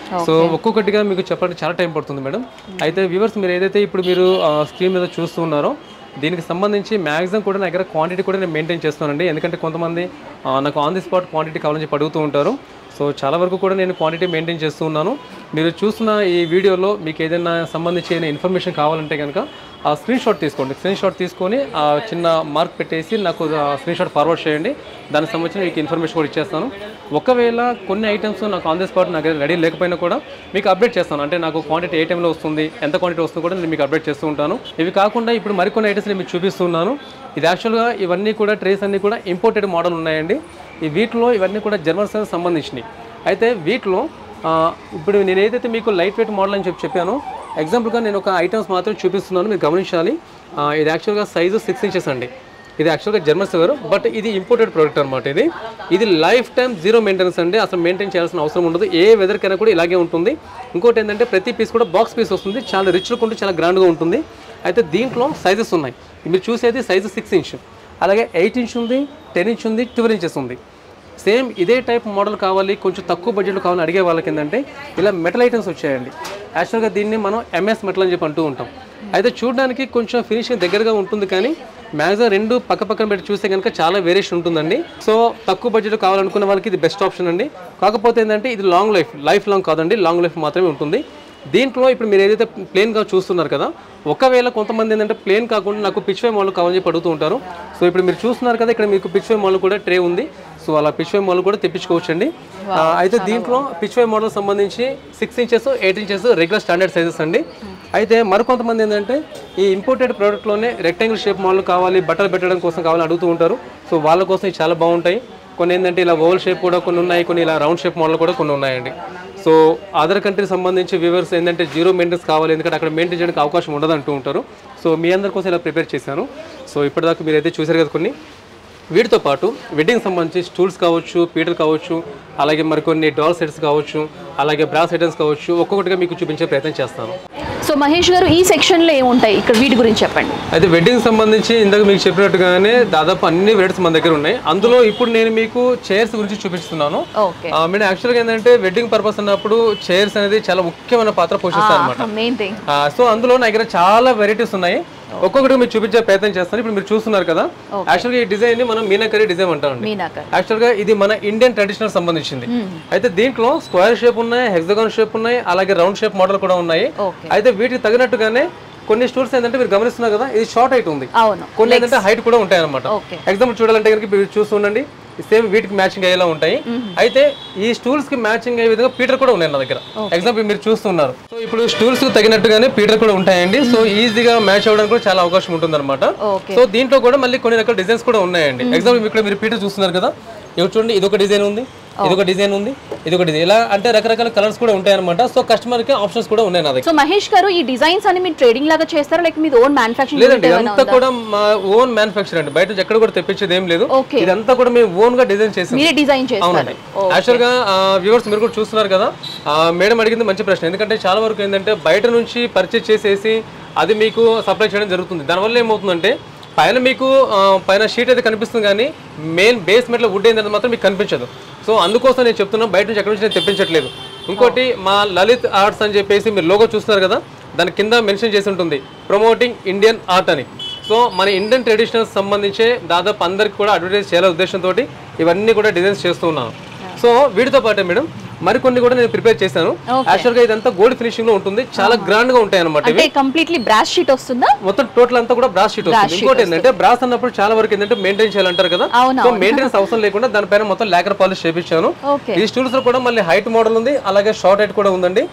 సో ఒక్కొక్కటిగా మీకు చెప్పడానికి చాలా టైం పడుతుంది మేడం. అయితే వ్యూవర్స్, మీరు ఏదైతే ఇప్పుడు మీరు స్క్రీన్ మీద చూస్తున్నారో దీనికి సంబంధించి మ్యాక్సిమం కూడా నా దగ్గర క్వాంటిటీ కూడా నేను మెయింటైన్ చేస్తానండి. ఎందుకంటే కొంతమంది నాకు ఆన్ ది స్పాట్ క్వాంటిటీ కావాలని చెప్పి అడుగుతూ ఉంటారు. సో చాలా వరకు కూడా నేను క్వాంటిటీ మెయింటైన్ చేస్తూ ఉన్నాను. మీరు చూస్తున్న ఈ వీడియోలో మీకు ఏదైనా సంబంధించి ఇన్ఫర్మేషన్ కావాలంటే కనుక ఆ స్క్రీన్ షాట్ తీసుకోండి. స్క్రీన్ షాట్ తీసుకొని ఆ చిన్న మార్క్ పెట్టేసి నాకు స్క్రీన్ షాట్ ఫార్వర్డ్ చేయండి. దానికి సంబంధించిన మీకు ఇన్ఫర్మేషన్ కూడా ఇచ్చేస్తాను. ఒకవేళ కొన్ని ఐటమ్స్ నాకు ఆన్ ది స్పాట్ నాకు రెడీ లేకపోయినా కూడా మీకు అప్డేట్ చేస్తాను. అంటే నాకు క్వాంటిటీ ఏ టైంలో వస్తుంది, ఎంత క్వాంటిటీ వస్తుందో కూడా నేను మీకు అప్డేట్ చేస్తూ ఉంటాను. ఇవి కాకుండా ఇప్పుడు మరికొన్ని ఐటమ్స్ నేను మీకు చూపిస్తున్నాను. ఇది యాక్చువల్గా ఇవన్నీ కూడా ట్రేస్ అన్నీ కూడా ఇంపోర్టెడ్ మోడల్ ఉన్నాయండి. ఈ వీటిలో ఇవన్నీ కూడా జర్మన్ సిల్వర్ సంబంధించినవి. అయితే వీటిలో ఇప్పుడు నేను ఏదైతే మీకు లైట్ వెయిట్ మోడల్ అని చెప్పానో, ఎగ్జాంపుల్గా నేను ఒక ఐటమ్స్ మాత్రం చూపిస్తున్నాను, మీరు గమనించాలి. ఇది యాక్చువల్గా సైజు 6 ఇంచెస్ అండి. ఇది యాక్చువల్గా జర్మన్ సిల్వర్, బట్ ఇది ఇంపోర్టెడ్ ప్రోడక్ట్ అనమాట. ఇది లైఫ్ టైం జీరో మెయింటెనెన్స్ అండి, అసలు మెయింటైన్ చేయాల్సిన అవసరం ఉండదు. ఏ వెదర్కైనా కూడా ఇలాగే ఉంటుంది. ఇంకోటి ఏంటంటే ప్రతి పీస్ కూడా బాక్స్ పీస్ వస్తుంది, చాలా రిచ్ లుక్ ఉంటుంది, చాలా గ్రాండ్గా ఉంటుంది. అయితే దీంట్లో సైజెస్ ఉన్నాయి. మీరు చూసేది సైజు 6 ఇంచ్, అలాగే 8 ఇంచ్ ఉంది, 10 ఇంచ్ ఉంది, 12 ఇంచెస్ ఉంది. సేమ్ ఇదే టైప్ మోడల్ కావాలి, కొంచెం తక్కువ బడ్జెట్లో కావాలని అడిగే వాళ్ళకి ఏంటంటే ఇలా మెటల్ ఐటమ్స్ వచ్చాయండి. యాక్చువల్గా దీన్ని మనం ఎంఎస్ మెటల్ అని చెప్పి అంటూ ఉంటాం. అయితే చూడడానికి కొంచెం ఫినిషింగ్ దగ్గరగా ఉంటుంది, కానీ మ్యాక్సిమం రెండు పక్కన పెట్టి చూస్తే కనుక చాలా వేరియేషన్ ఉంటుందండి. సో తక్కువ బడ్జెట్ కావాలనుకున్న వాళ్ళకి ఇది బెస్ట్ ఆప్షన్ అండి. కాకపోతే ఏంటంటే ఇది లాంగ్ లైఫ్ లాంగ్ కాదండి, లాంగ్ లైఫ్ మాత్రమే ఉంటుంది. దీంట్లో ఇప్పుడు మీరు ఏదైతే ప్లేన్గా చూస్తున్నారు కదా, ఒకవేళ కొంతమంది ఏంటంటే ప్లేన్ కాకుండా నాకు పిచ్ వే మోడల్ కావాలని చెప్పి అడుగుతూ ఉంటారు. సో ఇప్పుడు మీరు చూస్తున్నారు కదా, ఇక్కడ మీకు పిచ్ వే మోడల్ కూడా ట్రే ఉంది. సో అలా పిచ్ వే మోడల్ కూడా తెప్పించుకోవచ్చండి. అయితే దీంట్లో పిచ్ వే మోడల్ సంబంధించి 6 inches 8 inches regular standard sizes అండి. అయితే మరికొంతమంది ఏంటంటే ఈ ఇంపోర్టెడ్ ప్రోడక్ట్లోనే రెక్టాంగిల్ షేప్ మోడల్ కావాలి, బట్టలు పెట్టడం కోసం కావాలని అడుగుతూ ఉంటారు. సో వాళ్ళ కోసం ఇవి చాలా బాగుంటాయి. కొన్ని ఏంటంటే ఇలా ఓవల్ షేప్ కూడా కొన్ని ఉన్నాయి, కొన్ని ఇలా రౌండ్ షేప్ మోడల్ కూడా కొన్ని ఉన్నాయండి. సో అదర్ కంట్రీకి సంబంధించి వ్యూవర్స్ ఏంటంటే జీరో మెయింటెనెన్స్ కావాలి, ఎందుకంటే అక్కడ మెయింటైన్ చేయడానికి అవకాశం ఉండదు అంటూ ఉంటారు. సో మీ అందరి కోసం ఇలా ప్రిపేర్ చేశాను. సో ఇప్పటిదాకా మీరైతే చూసారు కదా కొన్ని. వీటితో పాటు వెడ్డింగ్ సంబంధించి స్టూల్స్ కావచ్చు, పీటర్ కావచ్చు, అలాగే మరికొన్ని డాల్ సెట్స్ కావచ్చు, అలాగే బ్రాస్ ఐటమ్స్ కావచ్చు, ఒక్కొక్కటిగా మీకు చూపించే ప్రయత్నం చేస్తాను. సో మహేష్ గారు ఈ సెక్షన్లో ఏముంటాయి ఇక్కడ, వీటి గురించి చెప్పండి. అయితే వెడ్డింగ్ సంబంధించి ఇందాక మీకు చెప్పినట్టుగానే దాదాపు అన్ని వెరైటీస్ మన దగ్గర ఉన్నాయి. అందులో ఇప్పుడు నేను మీకు చైర్స్ గురించి చూపిస్తున్నాను. మేడం యాక్చువల్గా ఏంటంటే వెడ్డింగ్ పర్పస్ అన్నప్పుడు చైర్స్ అనేది చాలా ముఖ్యమైన పాత్ర పోషిస్తారు అనమాట. సో అందులో నా దగ్గర చాలా వెరైటీస్ ఉన్నాయి, ఒక్కొక్కటి మీరు చూపించే ప్రయత్నం చేస్తాను. ఇప్పుడు మీరు చూస్తున్నారు కదా, యాక్చువల్గా ఈ డిజైన్ ని మనం మీనాకరీ డిజైన్ అంటామండి. యాక్చువల్గా ఇది మన ఇండియన్ ట్రెడిషనల్ సంబంధించింది. అయితే దీంట్లో స్క్వేర్ షేప్ ఉన్నాయి, హెక్సాగాన్ షేప్ ఉన్నాయి, అలాగే రౌండ్ షేప్ మోడల్ కూడా ఉన్నాయి. అయితే వీటికి తగినట్టుగానే కొన్ని స్టూల్స్ ఏంటంటే మీరు గమనిస్తున్నారు కదా, ఇది షార్ట్ హైట్ ఉంది, కొన్ని ఏంటంటే హైట్ కూడా ఉంటాయి అనమాట. ఎగ్జాంపుల్ చూడాలంటే కనుక మీరు చూస్తుండండి, సేమ్ వీటికి మ్యాచింగ్ అయ్యేలా ఉంటాయి. అయితే ఈ స్టూల్స్ కి మ్యాచింగ్ అయ్యే విధంగా పీటర్ కూడా ఉన్నాయి నా దగ్గర. ఎగ్జాంపుల్ మీరు చూస్తున్నారు. సో ఇప్పుడు స్టూల్స్ కు తగినట్టుగానే పీటర్ కూడా ఉంటాయండి. సో ఈజీగా మ్యాచ్ అవ్వడానికి కూడా చాలా అవకాశం ఉంటుంది అనమాట. సో దీంట్లో కూడా మళ్ళీ కొన్ని రకాల డిజైన్స్ కూడా ఉన్నాయండి. ఎగ్జాంపుల్ ఇక్కడ మీరు పీటర్ చూస్తున్నారు కదా, ఇవి చూడండి, ఇది ఒక డిజైన్ ఉంది, ఇది ఒక డిజైన్ ఉంది, ఇది ఒక డిజైన్, ఇలా అంటే రకరకాల కలర్స్ కూడా ఉంటాయి అనమాట. సో కస్టమర్ కి ఆప్షన్స్ కూడా ఉన్నాయి నా దగ్గర. సో మహేష్ గారు ఈ డిజైన్స్ అని మీరు ట్రేడింగ్ లాగా చేస్తారా, లేక మీ ఓన్ మ్యానుఫ్యాక్చరింగ్? లేదండి, ఇదంతా కూడా మా ఓన్ మ్యానుఫ్యాక్చర్ అండి, బయట ఎక్కడ కూడా తెప్పించేది ఏం లేదు. ఇదంతా కూడా మేము ఓన్ గా డిజైన్ చేసాం. మీరే డిజైన్ చేస్తారు? అవునండి. యాక్చువల్ గా వ్యూవర్స్ మీరు కూడా చూస్తున్నారు కదా, మేడం అడిగింది మంచి ప్రశ్న. ఎందుకంటే చాలా వరకు ఏంటంటే బయట నుంచి పర్చేస్ చేసేసి అది మీకు సప్లై చేయడం జరుగుతుంది. దానివల్ల ఏమవుతుందంటే పైన మీకు పైన షీట్ అయితే కనిపిస్తుంది, కానీ మెయిన్ బేస్మెంట్లో వుడ్ ఏంటంటే మాత్రం మీకు కనిపించదు. సో అందుకోసం నేను చెప్తున్నాను, బయట నుంచి ఎక్కడి నుంచి నేను తెప్పించట్లేదు. ఇంకోటి మా లలిత్ ఆర్ట్స్ అని చెప్పేసి మీరు లోగో చూస్తున్నారు కదా, దాని కింద మెన్షన్ చేసి ఉంటుంది ప్రమోటింగ్ ఇండియన్ ఆర్ట్ అని. సో మన ఇండియన్ ట్రెడిషనల్స్ సంబంధించే దాదాపు అందరికి కూడా అడ్వర్టైజ్ చేయాలనే ఉద్దేశంతో ఇవన్నీ కూడా డిజైన్స్ చేస్తూ ఉన్నాను. సో వీటితో పాటే మేడం మరికొన్ని కూడా నేను ప్రిపేర్ చేశాను. యాక్చువల్ గా ఇదంతా గోల్డ్ ఫినిషింగ్ లో ఉంటుంది, చాలా గ్రాండ్ గా ఉంటాయి అనమాట. అంటే కంప్లీట్లీ బ్రాస్ షీట్ వస్తుందా? మొత్తం టోటల్ అంతా కూడా బ్రాస్ షీట్ వస్తుంది. ఇంకోటి ఏంటంటే బ్రాస్ అన్నప్పుడు చాలా వరకు ఏంటంటే మెయింటైన్ చేయాలంటారు కదా, సో మెయింటెనెన్స్ అవసరం లేకుండా దానిపైన మొత్తం లాకర్ పాలిష్ చేపించాను. ఈ స్టూల్స్ లో కూడా మళ్ళీ హైట్ మోడల్ ఉంది, అలాగే షార్ట్ హైట్ కూడా ఉందండి.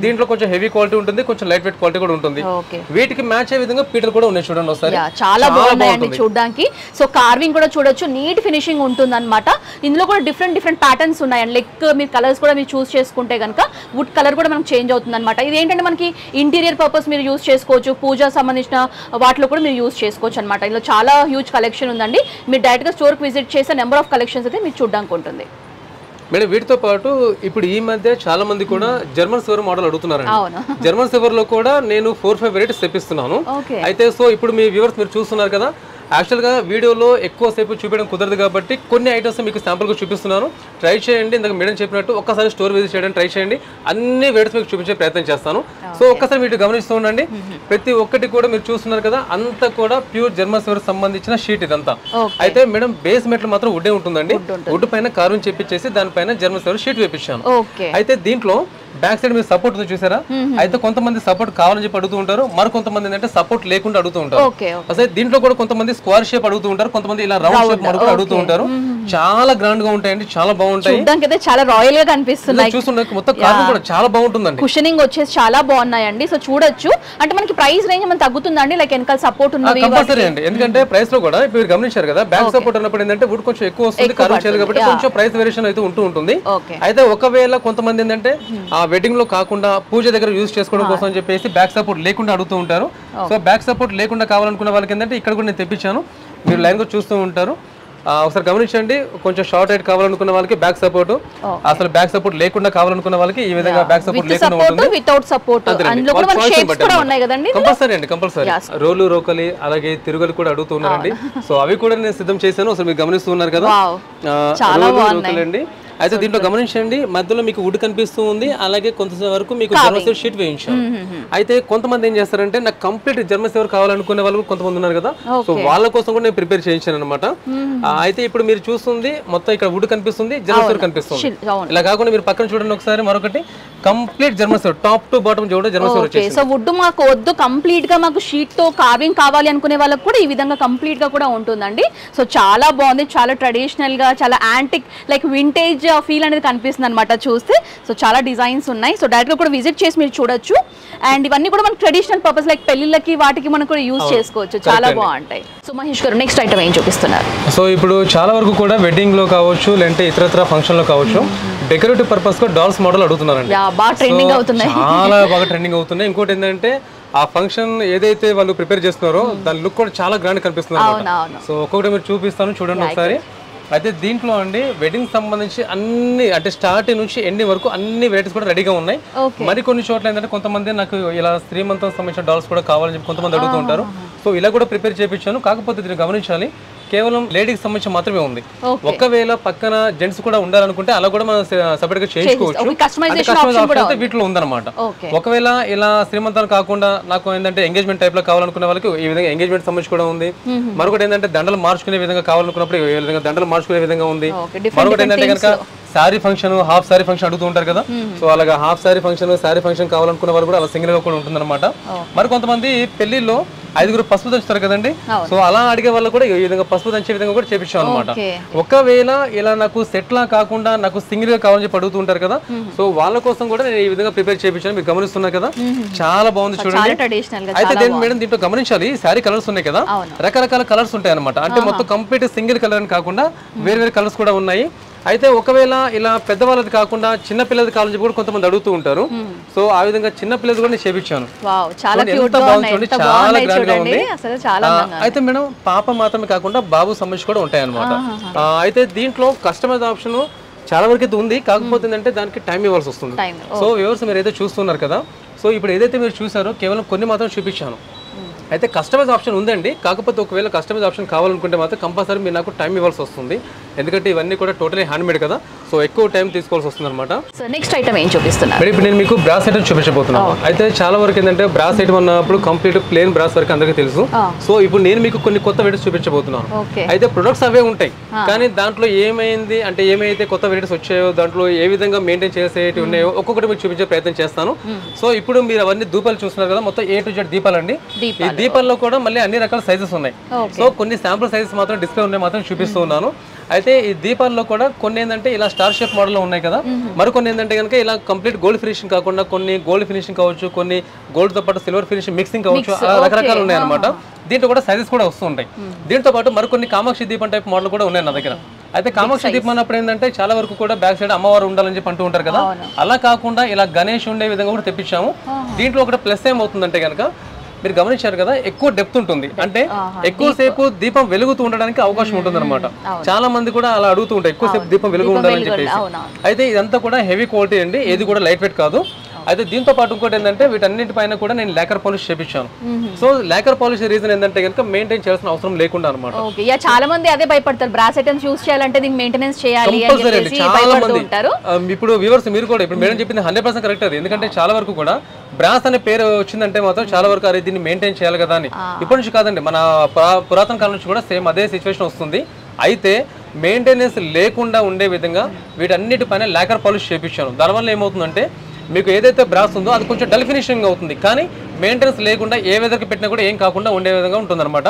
దీంట్లో కొంచెం హెవీ క్వాలిటీ ఉంటుంది, కొంచెం లైట్ వెయిట్ క్వాలిటీ కూడా ఉంటుంది. వీటికి మ్యాచ్ అయ్యే విధంగా పీటలు కూడా ఉన్నాయి, చూడండి ఒకసారి. చాలా బాగున్నాయండి చూడడానికి. సో కార్వింగ్ కూడా చూడొచ్చు, నీట్ ఫినిషింగ్ ఉంటుంది అనమాట. ఇందులో కూడా డిఫరెంట్ ప్యాటర్న్స్ ఉన్నాయండి. లైక్ మీరు కలర్స్ కూడా మీరు చూస్ చేసుకుంటే కనుక వుడ్ కలర్ కూడా మనకు చేంజ్ అవుతుంది అనమాట. ఇది ఏంటంటే మనకి ఇంటీరియర్ పర్పస్ మీరు యూస్ చేసుకోవచ్చు, పూజ సంబంధించిన వాటిలో కూడా మీరు యూస్ చేసుకోవచ్చు అనమాట. ఇందులో చాలా హ్యూజ్ కలెక్షన్ ఉందండి. మీరు డైరెక్ట్ గా స్టోర్ కి విజిట్ చేసే నెంబర్ ఆఫ్ కలెక్షన్స్ అయితే మీరు చూడడానికి ఉంటుంది. మేడం వీటితో పాటు ఇప్పుడు ఈ మధ్య చాలా మంది కూడా జర్మన్ సిల్వర్ మోడల్ అడుగుతున్నారండి. జర్మన్ సిల్వర్ లో కూడా నేను 4-5 వెరైటీస్ తెప్పిస్తున్నాను. అయితే సో ఇప్పుడు మీ వ్యూవర్స్ మీరు చూస్తున్నారు కదా, యాక్చువల్గా వీడియోలో ఎక్కువసేపు చూపించడం కుదరదు కాబట్టి కొన్ని ఐటమ్స్ మీకు శాంపుల్గా చూపిస్తున్నాను. ట్రై చేయండి, ఇందాక మేడం చెప్పినట్టు ఒక్కసారి స్టోర్ విజిట్ చేయడానికి ట్రై చేయండి. అన్ని వెరైటీస్ మీకు చూపించే ప్రయత్నం చేస్తాను. సో ఒక్కసారి వీటిని గమనిస్తూ ఉండండి. ప్రతి ఒక్కటి కూడా మీరు చూస్తున్నారు కదా, అంతా కూడా ప్యూర్ జర్మన్ సిల్వర్ సంబంధించిన షీట్ ఇదంతా. అయితే మేడం బేస్ మెట్లు మాత్రం వుడ్డే ఉంటుందండి. వుడ్ పైన కార్వింగ్ చేపించేసి దానిపైన జర్మన్ సిల్వర్ షీట్ వేపించాను. అయితే దీంట్లో బ్యాక్ సైడ్ మీరు సపోర్ట్ ఉంది చూసారా, అయితే కొంతమంది సపోర్ట్ కావాలని చెప్పి అడుగుతూ ఉంటారు, మరి కొంతమంది ఏంటంటే సపోర్ట్ లేకుండా అడుగుతూ ఉంటారు. అసలు దీంట్లో కూడా కొంతమంది స్క్వేర్ షేప్ అడుగుతూ ఉంటారు, కొంతమంది ఇలా రౌండ్ షేప్ కూడా అడుగుతూ ఉంటారు. చాలా గ్రాండ్ గా ఉంటాయండి, చాలా బాగుంటాయి. చాలా రాయల్ గా కనిపిస్తున్నాయి. చూస్తున్నా మొత్తం కార్వింగ్ కూడా చాలా బాగుంటుందండి. కుషనింగ్ వచ్చేసి చాలా బాగున్నాయండి. సో చూడొచ్చు. అంటే మనకి ప్రైస్ రేంజ్ మనం తగ్గుతుందండి, లైక్ వెనకాల సపోర్ట్ ఉన్నది కంపల్సరీ అండి. ఎందుకంటే ప్రైస్ లో కూడా ఇప్పుడు గమనించారు కదా, బ్యాక్ సపోర్ట్ అన్నప్పుడు ఏంటంటే వుడ్ కొంచెం ఎక్కువ వస్తుంది, కార్వింగ్ చేయాలి కాబట్టి కొంచెం ప్రైస్ వేరియేషన్ అయితే ఉంటూ ఉంటుంది. అయితే ఒకవేళ కొంతమంది ఏంటంటే ఆ వెడ్డింగ్ లో కాకుండా పూజ దగ్గర యూజ్ చేసుకోవడం కోసం అని చెప్పేసి బ్యాక్ సపోర్ట్ లేకుండా అడుగుతూ ఉంటారు. సో బ్యాక్ సపోర్ట్ లేకుండా కావాలనుకున్న వాళ్ళకి ఏంటంటే ఇక్కడ కూడా నేను తెప్పించాను, మీరు లైన్ గా చూస్తూ ఉంటారు. ఒకసారి గమనించండి, కొంచెం షార్ట్ హైట్ కావాలనుకున్న వాళ్ళకి బ్యాక్ సపోర్ట్, అసలు బ్యాక్ సపోర్ట్ లేకుండా కావాలనుకున్న వాళ్ళకి ఈ విధంగా బ్యాక్ సపోర్ట్ లేకుండా ఉంటుంది. కంపల్సరీ అండి, కంపల్సరీ. రోలు రోకలి అలాగే తిరుగులు కూడా అడుగుతున్నారండి. సో అవి కూడా నేను సిద్ధం చేశాను, అసలు మీరు గమనిస్తున్నారు కదా. రోలు రోకలి అండి, అయితే దీంట్లో గమనించండి, మధ్యలో మీకు వుడ్ కనిపిస్తూ ఉంది, అలాగే కొంతవరకు మీకు జర్మన్ సిల్వర్ షీట్ వేయించాం. అయితే కొంతమంది ఏం చేస్తారంటే నాకు కంప్లీట్ జర్మన్ సిల్వర్ కావాలనుకునే వాళ్ళు కొంతమంది ఉన్నారు కదా, సో వాళ్ళ కోసం కూడా నేను ప్రిపేర్ చేయించాను అనమాట. అయితే ఇప్పుడు మీరు చూస్తుంది మొత్తం ఇక్కడ వుడ్ కనిపిస్తుంది, జర్మన్ సిల్వర్ కనిపిస్తుంది. ఇలా కాకుండా మీరు పక్కన చూడండి ఒకసారి, మరొకటి complete German silver top to bottom చూడండి జర్మన్ సిల్వర్ వచ్చేసి. సో వుడ్ మాకు వద్దు, కంప్లీట్ గా మాకు షీట్ తో కార్వింగ్ కావాలి అనుకునే వాళ్ళకి కూడా ఈ విధంగా కంప్లీట్ గా కూడా ఉంటుందండి. సో చాలా బాగుంది, చాలా ట్రెడిషనల్ గా, చాలా యాంటిక్ లైక్ వింటేజ్ ఫీల్ అనేది కనిపిస్తుంది అనమాట చూస్తే. సో చాలా డిజైన్స్ ఉన్నాయి, సో డైరెక్ట్ గా కూడా విజిట్ చేసి మీరు చూడొచ్చు. అండ్ ఇవన్నీ కూడా మనకు ట్రెడిషనల్ పర్పస్ లైక్ పెళ్లిళ్ళకి వాటికి మనం కూడా యూజ్ చేసుకోవచ్చు, చాలా బాగుంటాయి. సో మహేష్ గారు నెక్స్ట్ ఐటమ్ ఏం చూపిస్తున్నారు? సో ఇప్పుడు చాలా వరకు కూడా వెడ్డింగ్ లో కావచ్చు, లేదంటే ఇతరత్ర ఫంక్షన్ లో కావచ్చు, డెకరేటివ్ పర్పస్ గా డాల్స్ మోడల్ అడుగుతున్నారండి. బాగా ట్రెండింగ్ అవుతున్నాయి, చాలా బాగా ట్రెండింగ్ అవుతున్నాయి. ఇంకోటి ఏంటంటే ఆ ఫంక్షన్ ఏదైతే వాళ్ళు ప్రిపేర్ చేస్తున్నారో దాని లుక్ కూడా చాలా గ్రాండ్ కనిపిస్తుంది. సో ఒక్కొక్కటి మీరు చూపిస్తాను చూడండి ఒకసారి. అయితే దీంట్లో అండి వెడ్డింగ్ సంబంధించి అన్ని అంటే స్టార్టింగ్ నుంచి ఎండింగ్ వరకు అన్ని వెరైటీస్ కూడా రెడీగా ఉన్నాయి. మరి కొన్ని చోట్ల ఏంటంటే కొంతమంది నాకు ఇలా శ్రీమంతం సంబంధించిన డాల్స్ కూడా కావాలని చెప్పి కొంతమంది అడుగుతూ ఉంటారు. సో ఇలా కూడా ప్రిపేర్ చేయించాను. కాకపోతే దీన్ని గమనించాలి, కేవలం లేడీకి సంబంధించి మాత్రమే ఉంది. ఒకవేళ పక్కన జెంట్స్ కూడా ఉండాలనుకుంటే అలా కూడా మనం సెపరేట్ గా చేయించుకోవచ్చు. కస్టమైజేషన్ వీటిలో ఉందన్నమాట. ఒకవేళ ఇలా శ్రీమంతాలు కాకుండా నాకు ఏంటంటే ఎంగేజ్మెంట్ టైప్ లో కావాలనుకునే వాళ్ళకి ఈ విధంగా ఎంగేజ్మెంట్ సంబంధించి కూడా ఉంది. మరొకటి ఏంటంటే దండలు మార్చుకునే విధంగా కావాలనుకున్నప్పుడు ఈ విధంగా దండలు మార్చుకునే విధంగా ఉంది. మరొకటి ఏంటంటే కనుక sari function, half sari function అడుగుతూ ఉంటారు కదా, సో అలాగా హాఫ్ శారీ ఫంక్షన్ కావాలనుకున్న వాళ్ళు కూడా అలా సింగిల్ గా కూడా ఉంటుంది అనమాట. మరి కొంతమంది పెళ్లిలో 5 పసుపు దంచుతారు కదండి, సో అలా అడిగే వాళ్ళు కూడా ఈ విధంగా పసుపు దంచే విధంగా కూడా చేపించాం అనమాట. ఒకవేళ ఇలా నాకు సెట్ లా కాకుండా నాకు సింగిల్ గా కావాలని చెప్పి అడుగుతూ ఉంటారు కదా, సో వాళ్ళ కోసం కూడా నేను ఈ విధంగా ప్రిపేర్ చేయించాను. మీరు గమనిస్తున్నారు కదా, చాలా బాగుంది చూడండి. అయితే మేడం దీంట్లో గమనించాలి, శారీ కలర్స్ ఉన్నాయి కదా, రకరకాల కలర్స్ ఉంటాయి అనమాట. అంటే మొత్తం కంప్లీట్ సింగిల్ కలర్ అని కాకుండా వేరే వేరే కలర్స్ కూడా ఉన్నాయి. అయితే ఒకవేళ ఇలా పెద్దవాళ్ళది కాకుండా చిన్న పిల్లలది కావాలని చెప్పి కూడా కొంతమంది అడుగుతూ ఉంటారు. సో ఆ విధంగా చిన్న పిల్లది కూడా నేను చేపించాను. చాలా గ్రాండ్ గా ఉంది. అయితే మేడం పాప మాత్రమే కాకుండా బాబు సంబంధించి కూడా ఉంటాయి అనమాట. అయితే దీంట్లో కస్టమైజ్ ఆప్షన్ చాలా వరకు అయితే ఉంది. కాకపోతే ఏంటంటే దానికి టైం ఇవ్వాల్సి వస్తుంది. సో వ్యూవర్స్ మీరు ఏదైతే చూస్తున్నారు కదా, సో ఇప్పుడు ఏదైతే మీరు చూసారో కేవలం కొన్ని మాత్రం చూపించాను. అయితే కస్టమైజ్ ఆప్షన్ ఉందండి. కాకపోతే ఒకవేళ కస్టమైజ్ ఆప్షన్ కావాలనుకుంటే మాత్రం కంపల్సరీ మీరు నాకు టైం ఇవ్వాల్సి వస్తుంది. ఎందుకంటే ఇవన్నీ కూడా టోటలీ హ్యాండ్ మేడ్ కదా, సో ఎక్కువ టైం తీసుకోవాల్సి వస్తుంది అనమాట. సో నెక్స్ట్ ఐటమ్ ఏం చూపిస్తున్నారు? ఇప్పుడు నేను మీకు బ్రాస్ ఐటమ్ చూపించబోతున్నాను. అయితే చాలా వరకు ఏంటంటే బ్రాస్ ఐటమ్ అన్నప్పుడు కంప్లీట్ ప్లేన్ బ్రాస్ వరకు అందరికీ తెలుసు. సో ఇప్పుడు నేను మీకు కొన్ని కొత్త వెరైటీస్ చూపించబోతున్నాను. అయితే ప్రొడక్ట్స్ అవే ఉంటాయి, కానీ దాంట్లో ఏమైంది అంటే ఏమైతే కొత్త వెరైటీస్ వచ్చాయో, దాంట్లో ఏ విధంగా మెయింటైన్ చేసేవి ఉన్నాయో ఒక్కొక్కటి మీకు చూపించే ప్రయత్నం చేస్తాను. సో ఇప్పుడు మీరు అవన్నీ దీపాలు చూస్తున్నారు కదా, మొత్తం A to Z దీపాలు అండి. ఈ దీపాల్లో కూడా మళ్ళీ అన్ని రకాల సైజెస్ ఉన్నాయి. సో కొన్ని శాంపుల్ సైజెస్ మాత్రం డిస్ప్లే ఉన్నాయి మాత్రం చూపిస్తూ ఉన్నాను. అయితే ఈ దీపాల్లో కూడా కొన్ని ఏంటంటే ఇలా స్టార్ షేప్ మోడల్ ఉన్నాయి కదా, మరికొన్ని ఏంటంటే కనుక ఇలా కంప్లీట్ గోల్డ్ ఫినిషింగ్ కాకుండా కొన్ని గోల్డ్ ఫినిషింగ్ కావచ్చు, కొన్ని గోల్డ్ తో పాటు సిల్వర్ ఫినిషింగ్ మిక్సింగ్ కావచ్చు, రకరకాలు ఉన్నాయి అనమాట. దీంట్లో కూడా సైజెస్ కూడా వస్తూ ఉంటాయి. దీంతో పాటు మరికొన్ని కామాక్షి దీపం టైప్ మోడల్ కూడా ఉన్నాయి నా దగ్గర. అయితే కామాక్షి దీపం అన్నప్పుడు ఏంటంటే చాలా వరకు కూడా బ్యాక్ సైడ్ అమ్మవారు ఉండాలని చెప్పి అంటూ ఉంటారు కదా, అలా కాకుండా ఇలా గణేష్ ఉండే విధంగా కూడా తెప్పించాము. దీంట్లో ఒకటి ప్లస్ ఏమవుతుందంటే కనుక మీరు గమనించారు కదా, ఎక్కువ డెప్త్ ఉంటుంది. అంటే ఎక్కువసేపు దీపం వెలుగుతూ ఉండడానికి అవకాశం ఉంటుంది అనమాట. చాలా మంది కూడా అలా అడుగుతూ ఉంటారు, ఎక్కువసేపు దీపం వెలుగు ఉండాలని చెప్పేసి. అయితే ఇదంతా కూడా హెవీ క్వాలిటీ అండి, ఏది కూడా లైట్ వెయిట్ కాదు. అయితే దీంతో పాటు ఇంకోటి ఏంటంటే వీటన్నిటిపైన కూడా నేను లేకర్ పాలిష్ చేపించాను. సో లేకర్ పాలిష్ రీజన్ ఏంటంటే కనుక మెయింటైన్ చేయాల్సిన అవసరం లేకుండా అనమాట. చాలా మంది అదే భయపడతారు, బ్రాస్ ఐటమ్స్ యూస్ చేయాలంటే దీనికి మెయింటెనెన్స్ చేయాలి. చాలా మంది ఇప్పుడు వ్యూవర్స్ మీరు కూడా ఇప్పుడు మేడం చెప్పింది 100% కరెక్ట్ అది. ఎందుకంటే చాలా వరకు కూడా బ్రాస్ అనే పేరు వచ్చిందంటే మాత్రం చాలా వరకు అరే దీన్ని మెయింటైన్ చేయాలి కదా అని. ఇప్పటి నుంచి కాదండి, మన పురాతన కాలం నుంచి కూడా సేమ్ అదే సిచ్యువేషన్ వస్తుంది. అయితే మెయింటెనెన్స్ లేకుండా ఉండే విధంగా వీటన్నిటిపైన లేకర్ పాలిష్ చేపించాను. దానివల్ల ఏమవుతుందంటే మీకు ఏదైతే బ్రాస్ ఉందో అది కొంచెం డల్ ఫినిషింగ్ అవుతుంది, కానీ మెయింటెనెన్స్ లేకుండా ఏ వెదర్కి పెట్టినా కూడా ఏం కాకుండా ఉండే విధంగా ఉంటుంది అనమాట.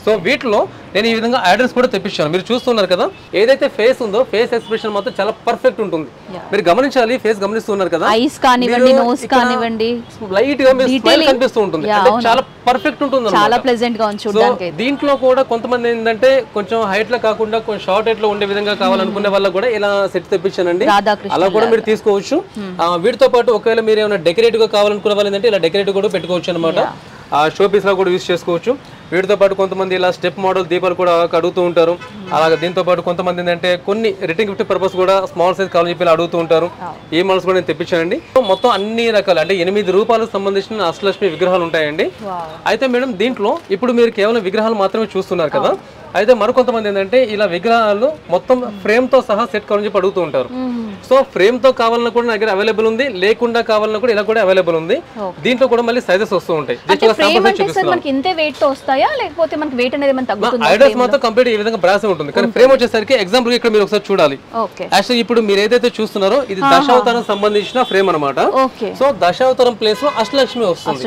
సో వీటిలో నేను ఈ విధంగా ఐడల్స్ కూడా తెప్పించాను. మీరు చూస్తున్నారు కదా, ఏదైతే ఫేస్ ఉందో ఫేస్ ఎక్స్ప్రెషన్ మాత్రం చాలా పర్ఫెక్ట్ ఉంటుంది. మీరు గమనించాలి, ఫేస్ గమనిస్తున్నారు కదా, ఐస్ కానివ్వండి, నోస్ కానివ్వండి, లైట్ గా కనిపిస్తూ ఉంటుంది. అంటే చాలా పర్ఫెక్ట్ ఉంటుంది, చాలా ప్లెజెంట్ గా ఉంది. దీంట్లో కూడా కొంతమంది ఏంటంటే కొంచెం హైట్ లో కాకుండా కొంచెం షార్ట్ హైట్ లో ఉండే విధంగా కావాలనుకునే వాళ్ళకి కూడా ఇలా సెట్ తెప్పించానండి. అలా కూడా మీరు తీసుకోవచ్చు. వీటితో పాటు ఒకవేళ మీరు ఏమైనా డెకరేటివ్ గా కావాలనుకునే వాళ్ళు ఏంటంటే ఇలా డెకరేటివ్ కూడా పెట్టుకోవచ్చు అనమాట. షో పీస్ లా కూడా యూజ్ చేసుకోవచ్చు. వీటితో పాటు కొంతమంది ఇలా స్టెప్ మోడల్ దీపాలు కూడా అడుగుతూ ఉంటారు. అలాగే దీంతో పాటు కొంతమంది ఏంటంటే కొన్ని రిటర్న్ గిఫ్ట్ పర్పస్ కూడా స్మాల్ సైజ్ కావాలని చెప్పి అడుగుతూ ఉంటారు. ఈ మోడల్స్ కూడా నేను తెప్పించానండి. మొత్తం అన్ని రకాలు అంటే 8 రూపాయలకు సంబంధించిన అష్టలక్ష్మి విగ్రహాలు ఉంటాయండి. అయితే మేడం దీంట్లో ఇప్పుడు మీరు కేవలం విగ్రహాలు మాత్రమే చూస్తున్నారు కదా, అయితే మరికొంతమంది ఏంటంటే ఇలా విగ్రహాలు మొత్తం ఫ్రేమ్ తో సహా సెట్ కావాలని చెప్పి అడుగుతూ ఉంటారు. సో ఫ్రేమ్ తో కావాలన్నా కూడా నా దగ్గర అవైలబుల్ ఉంది, లేకుండా కావాలన్నా కూడా ఇలా కూడా అవైలబుల్ ఉంది. దీంట్లో కూడా మళ్ళీ సైజెస్ వస్తూ ఉంటాయి. ఇంతే వెయిట్ తో వస్తాయా లేకపోతే మనకి వెయిట్ అనేది మన తగ్గుతుందా? ఐడల్స్ మాత్రం కంప్లీట్ ఈ విధంగా బ్రాస్ ఉంటుంది. కానీ ఫ్రేమ్ వచ్చేసరికి ఎగ్జాంపుల్ ఇక్కడ మీరు ఒకసారి చూడాలి. యాక్చువల్లీ ఇప్పుడు మీరు ఏదైతే చూస్తున్నారో ఇది దశావతారం సంబంధించిన ఫ్రేమ్ అన్నమాట. సో దశావతారం ప్లేస్ లో అష్టలక్ష్మి వస్తుంది.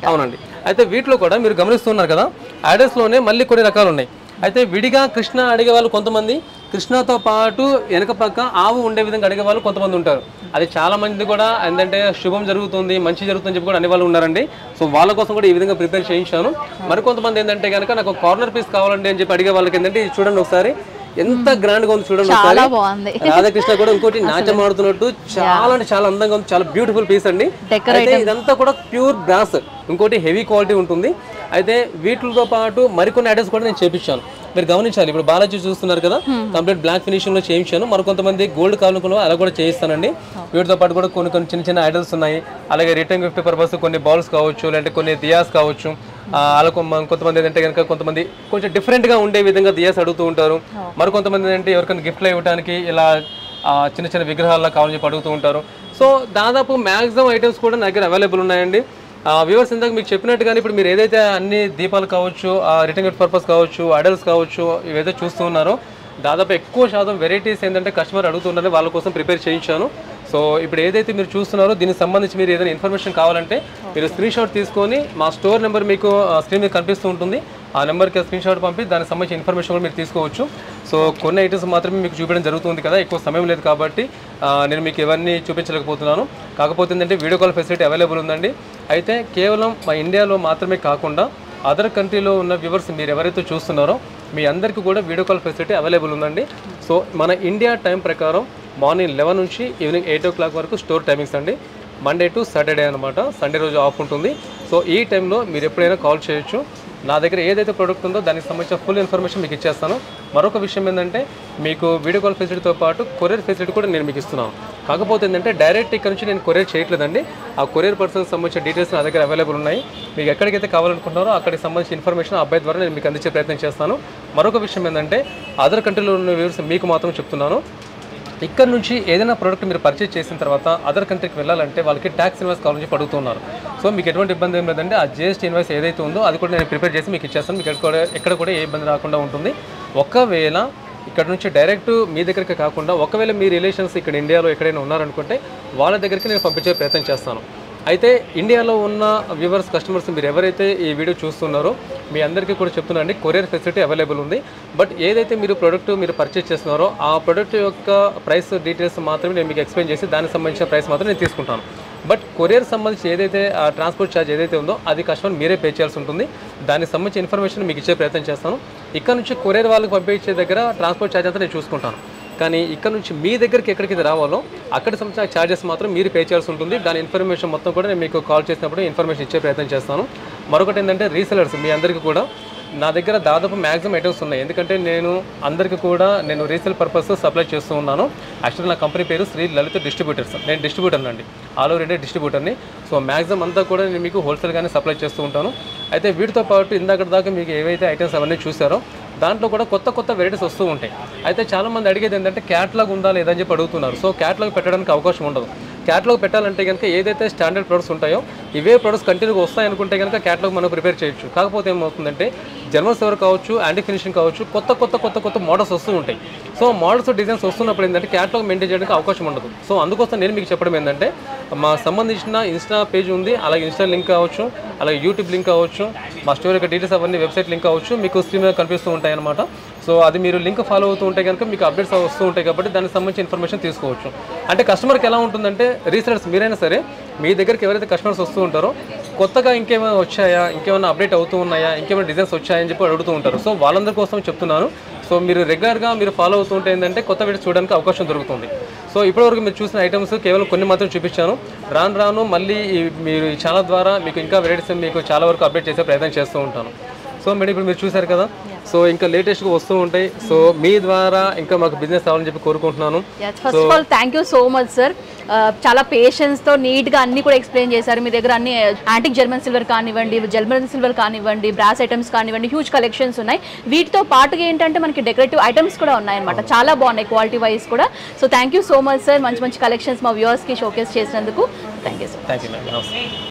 అవునండి. అయితే వీటిలో కూడా మీరు గమనిస్తున్నారు కదా, ఐడల్స్ లోనే మళ్ళీ కొన్ని రకాలు ఉన్నాయి. అయితే విడిగా కృష్ణ అడిగే వాళ్ళు కొంతమంది, కృష్ణతో పాటు వెనక పక్క ఆవు ఉండే విధంగా అడిగే వాళ్ళు కొంతమంది ఉంటారు. అది చాలా మంది కూడా ఏంటంటే శుభం జరుగుతుంది, మంచి జరుగుతుంది చెప్పి కూడా అనే వాళ్ళు ఉన్నారండి. సో వాళ్ళ కోసం కూడా ఈ విధంగా ప్రిపేర్ చేయించాను. మరికొంతమంది ఏంటంటే కనుక నాకు కార్నర్ పీస్ కావాలండి అని చెప్పి అడిగే వాళ్ళకి ఏంటంటే చూడండి ఒకసారి ఎంత గ్రాండ్ గా ఉంది చూడండి. రాధాకృష్ణ కూడా ఇంకోటి నాట్యం ఆడుతున్నట్టు చాలా అంటే చాలా అందంగా ఉంది, చాలా బ్యూటిఫుల్ పీస్ అండి. అయితే ఇదంతా కూడా ప్యూర్ బ్రాస్, ఇంకోటి హెవీ క్వాలిటీ ఉంటుంది. అయితే వీటితో పాటు మరికొన్ని ఐటమ్స్ కూడా నేను చేపించాను. మీరు గమనించాలి, ఇప్పుడు బాలాజీ చూస్తున్నారు కదా, కంప్లీట్ బ్లాక్ ఫినిషింగ్ లో చేయించాను. మరికొంతమంది గోల్డ్ కావాలనుకున్న అలా కూడా చేయిస్తానండి. వీటితో పాటు కూడా కొన్ని కొన్ని చిన్న చిన్న ఐడల్స్ ఉన్నాయి. అలాగే రిటర్న్ గిఫ్ట్ పర్పస్ కొన్ని బౌల్స్ కావచ్చు, లేదంటే కొన్ని దియాస్ కావచ్చు. అలా కొంతమంది ఏంటంటే కనుక కొంతమంది కొంచెం డిఫరెంట్ గా ఉండే విధంగా దియాస్ అడుగుతూ ఉంటారు. మరికొంతమంది ఏంటంటే ఎవరికైనా గిఫ్ట్లు ఇవ్వడానికి ఇలా చిన్న చిన్న విగ్రహాల్లో కావాలని చెప్పి అడుగుతూ ఉంటారు. సో దాదాపు మ్యాక్సిమం ఐటమ్స్ కూడా నా దగ్గర అవైలబుల్ ఉన్నాయండి. వ్యూవర్స్ ఇందాక మీకు చెప్పినట్టుగానే ఇప్పుడు మీరు ఏదైతే అన్ని దీపాలు కావచ్చు, రిటర్న్ గిఫ్ట్ పర్పస్ కావచ్చు, ఐడల్స్ కావచ్చు, ఇవైతే చూస్తూ ఉన్నారో దాదాపు ఎక్కువ శాతం వెరైటీస్ ఏంటంటే కస్టమర్ అడుగుతున్నారని వాళ్ళ కోసం ప్రిపేర్ చేయించాను. సో ఇప్పుడు ఏదైతే మీరు చూస్తున్నారో దీనికి సంబంధించి మీరు ఏదైనా ఇన్ఫర్మేషన్ కావాలంటే మీరు స్క్రీన్ షాట్ తీసుకొని మా స్టోర్ నెంబర్ మీకు స్క్రీన్ మీద కనిపిస్తూ ఉంటుంది. ఆ నెంబర్కి స్క్రీన్ షాట్ పంపి దానికి సంబంధించిన ఇన్ఫర్మేషన్ కూడా మీరు తీసుకోవచ్చు. సో కొన్ని ఐటమ్స్ మాత్రమే మీకు చూపించడం జరుగుతుంది కదా, ఎక్కువ సమయం లేదు కాబట్టి నేను మీకు ఇవన్నీ చూపించలేకపోతున్నాను. కాకపోతే ఏంటంటే వీడియో కాల్ ఫెసిలిటీ అవైలబుల్ ఉందండి. అయితే కేవలం మా ఇండియాలో మాత్రమే కాకుండా అదర్ కంట్రీలో ఉన్న వ్యూవర్స్ మీరు ఎవరైతే చూస్తున్నారో మీ అందరికీ కూడా వీడియో కాల్ ఫెసిలిటీ అవైలబుల్ ఉందండి. సో మన ఇండియా టైం ప్రకారం మార్నింగ్ 11 నుంచి ఈవినింగ్ 8 o'clock వరకు స్టోర్ టైమింగ్స్ అండి. మండే టు సాటర్డే అనమాట, సండే రోజు ఆఫ్ ఉంటుంది. సో ఈ టైంలో మీరు ఎప్పుడైనా కాల్ చేయొచ్చు. నా దగ్గర ఏదైతే ప్రోడక్ట్ ఉందో దానికి సంబంధించిన ఫుల్ ఇన్ఫర్మేషన్ మీకు ఇచ్చేస్తాను. మరొక విషయం ఏంటంటే మీకు వీడియో కాల్ ఫెసిలిటీతో పాటు కొరియర్ ఫెసిలిటీ కూడా నేను మీకు ఇస్తున్నాను. కాకపోతే ఏంటంటే డైరెక్ట్ ఇక్కడ నుంచి నేను కొరియర్ చేయట్లేదండి. ఆ కొరియర్ పర్సన్కి సంబంధించిన డీటెయిల్స్ నా దగ్గర అవైలబుల్ ఉన్నాయి. మీకు ఎక్కడికైతే కావాలనుకుంటున్నారో అక్కడికి సంబంధించిన ఇన్ఫర్మేషన్ అబ్బాయి ద్వారా నేను మీకు అందించే ప్రయత్నం చేస్తాను. మరొక విషయం ఏంటంటే అదర్ కంట్రీలో ఉన్న వ్యూవర్స్ మీకు మాత్రం చెప్తున్నాను, ఇక్కడ నుంచి ఏదైనా ప్రోడక్ట్ మీరు పర్చేజ్ చేసిన తర్వాత అదర్ కంట్రీకి వెళ్ళాలంటే వాళ్ళకి ట్యాక్స్ ఇన్వాయిస్ కావాలని అడుగుతున్నారు. సో మీకు ఎటువంటి ఇబ్బంది ఏం లేదంటే ఆ జిఎస్టీ ఇన్వాయిస్ ఏదైతే ఉందో అది కూడా నేను ప్రిపేర్ చేసి మీకు ఇచ్చేస్తాను. మీకు ఎక్కడ కూడా ఏ ఇబ్బంది రాకుండా ఉంటుంది. ఒకవేళ ఇక్కడ నుంచి డైరెక్ట్ మీ దగ్గరికి కాకుండా ఒకవేళ మీ రిలేషన్స్ ఇక్కడ ఇండియాలో ఎక్కడైనా ఉన్నారనుకుంటే వాళ్ళ దగ్గరికి నేను పంపించే ప్రయత్నం చేస్తాను. అయితే ఇండియాలో ఉన్న వ్యూవర్స్ కస్టమర్స్ మీరు ఎవరైతే ఈ వీడియో చూస్తున్నారో మీ అందరికీ కూడా చెప్తున్నానండి, కొరియర్ ఫెసిలిటీ అవైలబుల్ ఉంది. బట్ ఏదైతే మీరు ప్రోడక్ట్ మీరు పర్చేస్ చేస్తున్నారో ఆ ప్రోడక్ట్ యొక్క ప్రైస్ డీటెయిల్స్ మాత్రమే నేను మీకు ఎక్స్ప్లెయిన్ చేసి దానికి సంబంధించిన ప్రైస్ మాత్రం నేను తీసుకుంటాను. బట్ కొరియర్ సంబంధించి ఏదైతే ట్రాన్స్పోర్ట్ ఛార్జ్ ఏదైతే ఉందో అది కస్టమర్ మీరే పే చేయాల్సి ఉంటుంది. దానికి సంబంధించిన ఇన్ఫర్మేషన్ మీకు ఇచ్చే ప్రయత్నం చేస్తాను. ఇక్కడ నుంచి కొరియర్ వాళ్ళకి పంపించే దగ్గర ట్రాన్స్పోర్ట్ ఛార్జ్ అంతా నేను చూసుకుంటాను. కానీ ఇక్కడ నుంచి మీ దగ్గరికి ఎక్కడికి రావాలో అక్కడికి సంబంధించిన ఛార్జెస్ మాత్రం మీరు పే చేయాల్సి ఉంటుంది. దాని ఇన్ఫర్మేషన్ మొత్తం కూడా నేను మీకు కాల్ చేసినప్పుడు ఇన్ఫర్మేషన్ ఇచ్చే ప్రయత్నం చేస్తాను. మరొకటి ఏంటంటే రీసెలర్స్ మీ అందరికీ కూడా నా దగ్గర దాదాపు మ్యాక్సిమం ఐటమ్స్ ఉన్నాయి. ఎందుకంటే నేను అందరికీ కూడా నేను రీసేల్ పర్పస్ సప్లై చేస్తూ ఉన్నాను. యాక్చువల్లీ నా కంపెనీ పేరు శ్రీ లలిత డిస్ట్రిబ్యూటర్స్. నేను డిస్ట్రిబ్యూటర్ అండి, ఆల్ ఓవర్ ఇండియా డిస్ట్రిబ్యూటర్ని. సో మ్యాక్సిమం అంతా కూడా నేను మీకు హోల్సేల్గానే సప్లై చేస్తూ ఉంటాను. అయితే వీటితో పాటు ఇందాక దాకా మీకు ఏవైతే ఐటమ్స్ అవన్నీ చూసారో దాంట్లో కూడా కొత్త కొత్త వెరైటీస్ వస్తూ ఉంటాయి. అయితే చాలామంది అడిగేది ఏంటంటే క్యాటలాగ్ ఉందా లేదని చెప్పి అడుగుతున్నారు. సో క్యాటలాగ్ పెట్టడానికి అవకాశం ఉండదు. క్యాటలాగ్ పెట్టాలంటే కనుక ఏదైతే స్టాండర్డ్ ప్రొడక్ట్స్ ఉంటాయో ఇవే ప్రొడక్ట్స్ కంటిన్యూగా వస్తాయనుకుంటే కనుక క్యాటలాగ్ మనం ప్రిపేర్ చేయొచ్చు. కాకపోతే ఏమవుతుందంటే జర్మన్ సిల్వర్ కావచ్చు, యాంటీ ఫినిషింగ్ కావచ్చు, కొత్త మోడల్స్ వస్తూ ఉంటాయి. సో మోడల్స్ డిజైన్స్ వస్తున్నప్పుడు ఏంటంటే క్యాటలాగ్ మెయింటైన్ చేయడానికి అవకాశం ఉండదు. సో అందుకోసం నేను మీకు చెప్పడం ఏంటంటే మా సంబంధించిన ఇన్స్టా పేజ్ ఉంది, అలాగే ఇన్స్టా లింక్ కావచ్చు, అలాగే యూట్యూబ్ లింక్ కావచ్చు, మా స్టోర్ యొక్క డీటెయిల్స్ అవన్నీ వెబ్సైట్ లింక్ కావచ్చు మీకు స్క్రీన్ మీద కనిపిస్తూ ఉంటాయి అన్నమాట. సో అది మీరు లింక్ ఫాలో అవుతూ ఉంటే కనుక మీకు అప్డేట్స్ వస్తూ ఉంటాయి కాబట్టి దానికి సంబంధించి ఇన్ఫర్మేషన్ తీసుకోవచ్చు. అంటే కస్టమర్కి ఎలా ఉంటుందంటే రీసెలర్స్ మీరైనా సరే మీ దగ్గరికి ఎవరైతే కస్టమర్స్ వస్తూ ఉంటారో కొత్తగా ఇంకేమైనా వచ్చాయా, ఇంకేమైనా అప్డేట్ అవుతూ ఉన్నాయా, ఇంకేమైనా డిజైన్స్ వచ్చాయని చెప్పి అడుగుతూ ఉంటారు. సో వాళ్ళందరి కోసం చెప్తున్నాను. సో మీరు రెగ్యులర్గా మీరు ఫాలో అవుతూ ఉంటే ఏంటంటే కొత్త వీడియోస్ చూడడానికి అవకాశం దొరుకుతుంది. సో ఇప్పటివరకు మీరు చూసిన ఐటమ్స్ కేవలం కొన్ని మాత్రం చూపించాను. రాను మళ్ళీ మీరు ఈ ఛానల్ ద్వారా మీకు ఇంకా వెరైటీస్ మీకు చాలా వరకు అప్డేట్ చేసే ప్రయత్నం చేస్తూ ఉంటాను. సో మేడం ఇప్పుడు మీరు చూసారు కదా, సో ఇంకా లేటెస్ట్గా వస్తూ ఉంటాయి. సో మీ ద్వారా ఇంకా మాకు బిజినెస్ అవ్వాలని చెప్పి కోరుకుంటున్నాను. First of all thank you so much sir. చాలా పేషెన్స్తో నీట్గా అన్ని కూడా ఎక్స్ప్లెయిన్ చేశారు. మీ దగ్గర అన్ని యాంటిక్ జర్మన్ సిల్వర్ కానివ్వండి, జర్మన్ సిల్వర్ కానివ్వండి, బ్రాస్ ఐటమ్స్ కానివ్వండి, హ్యూజ్ కలెక్షన్స్ ఉన్నాయి. వీటితో పాటుగా ఏంటంటే మనకి డెకరేటివ్ ఐటమ్స్ కూడా ఉన్నాయన్నమాట. చాలా బాగున్నాయి క్వాలిటీ వైజ్ కూడా. So thank you so much sir. మంచి మంచి కలెక్షన్స్ మా వ్యూవర్స్కి షోకేస్ చేసినందుకు thank you so much. Thank you.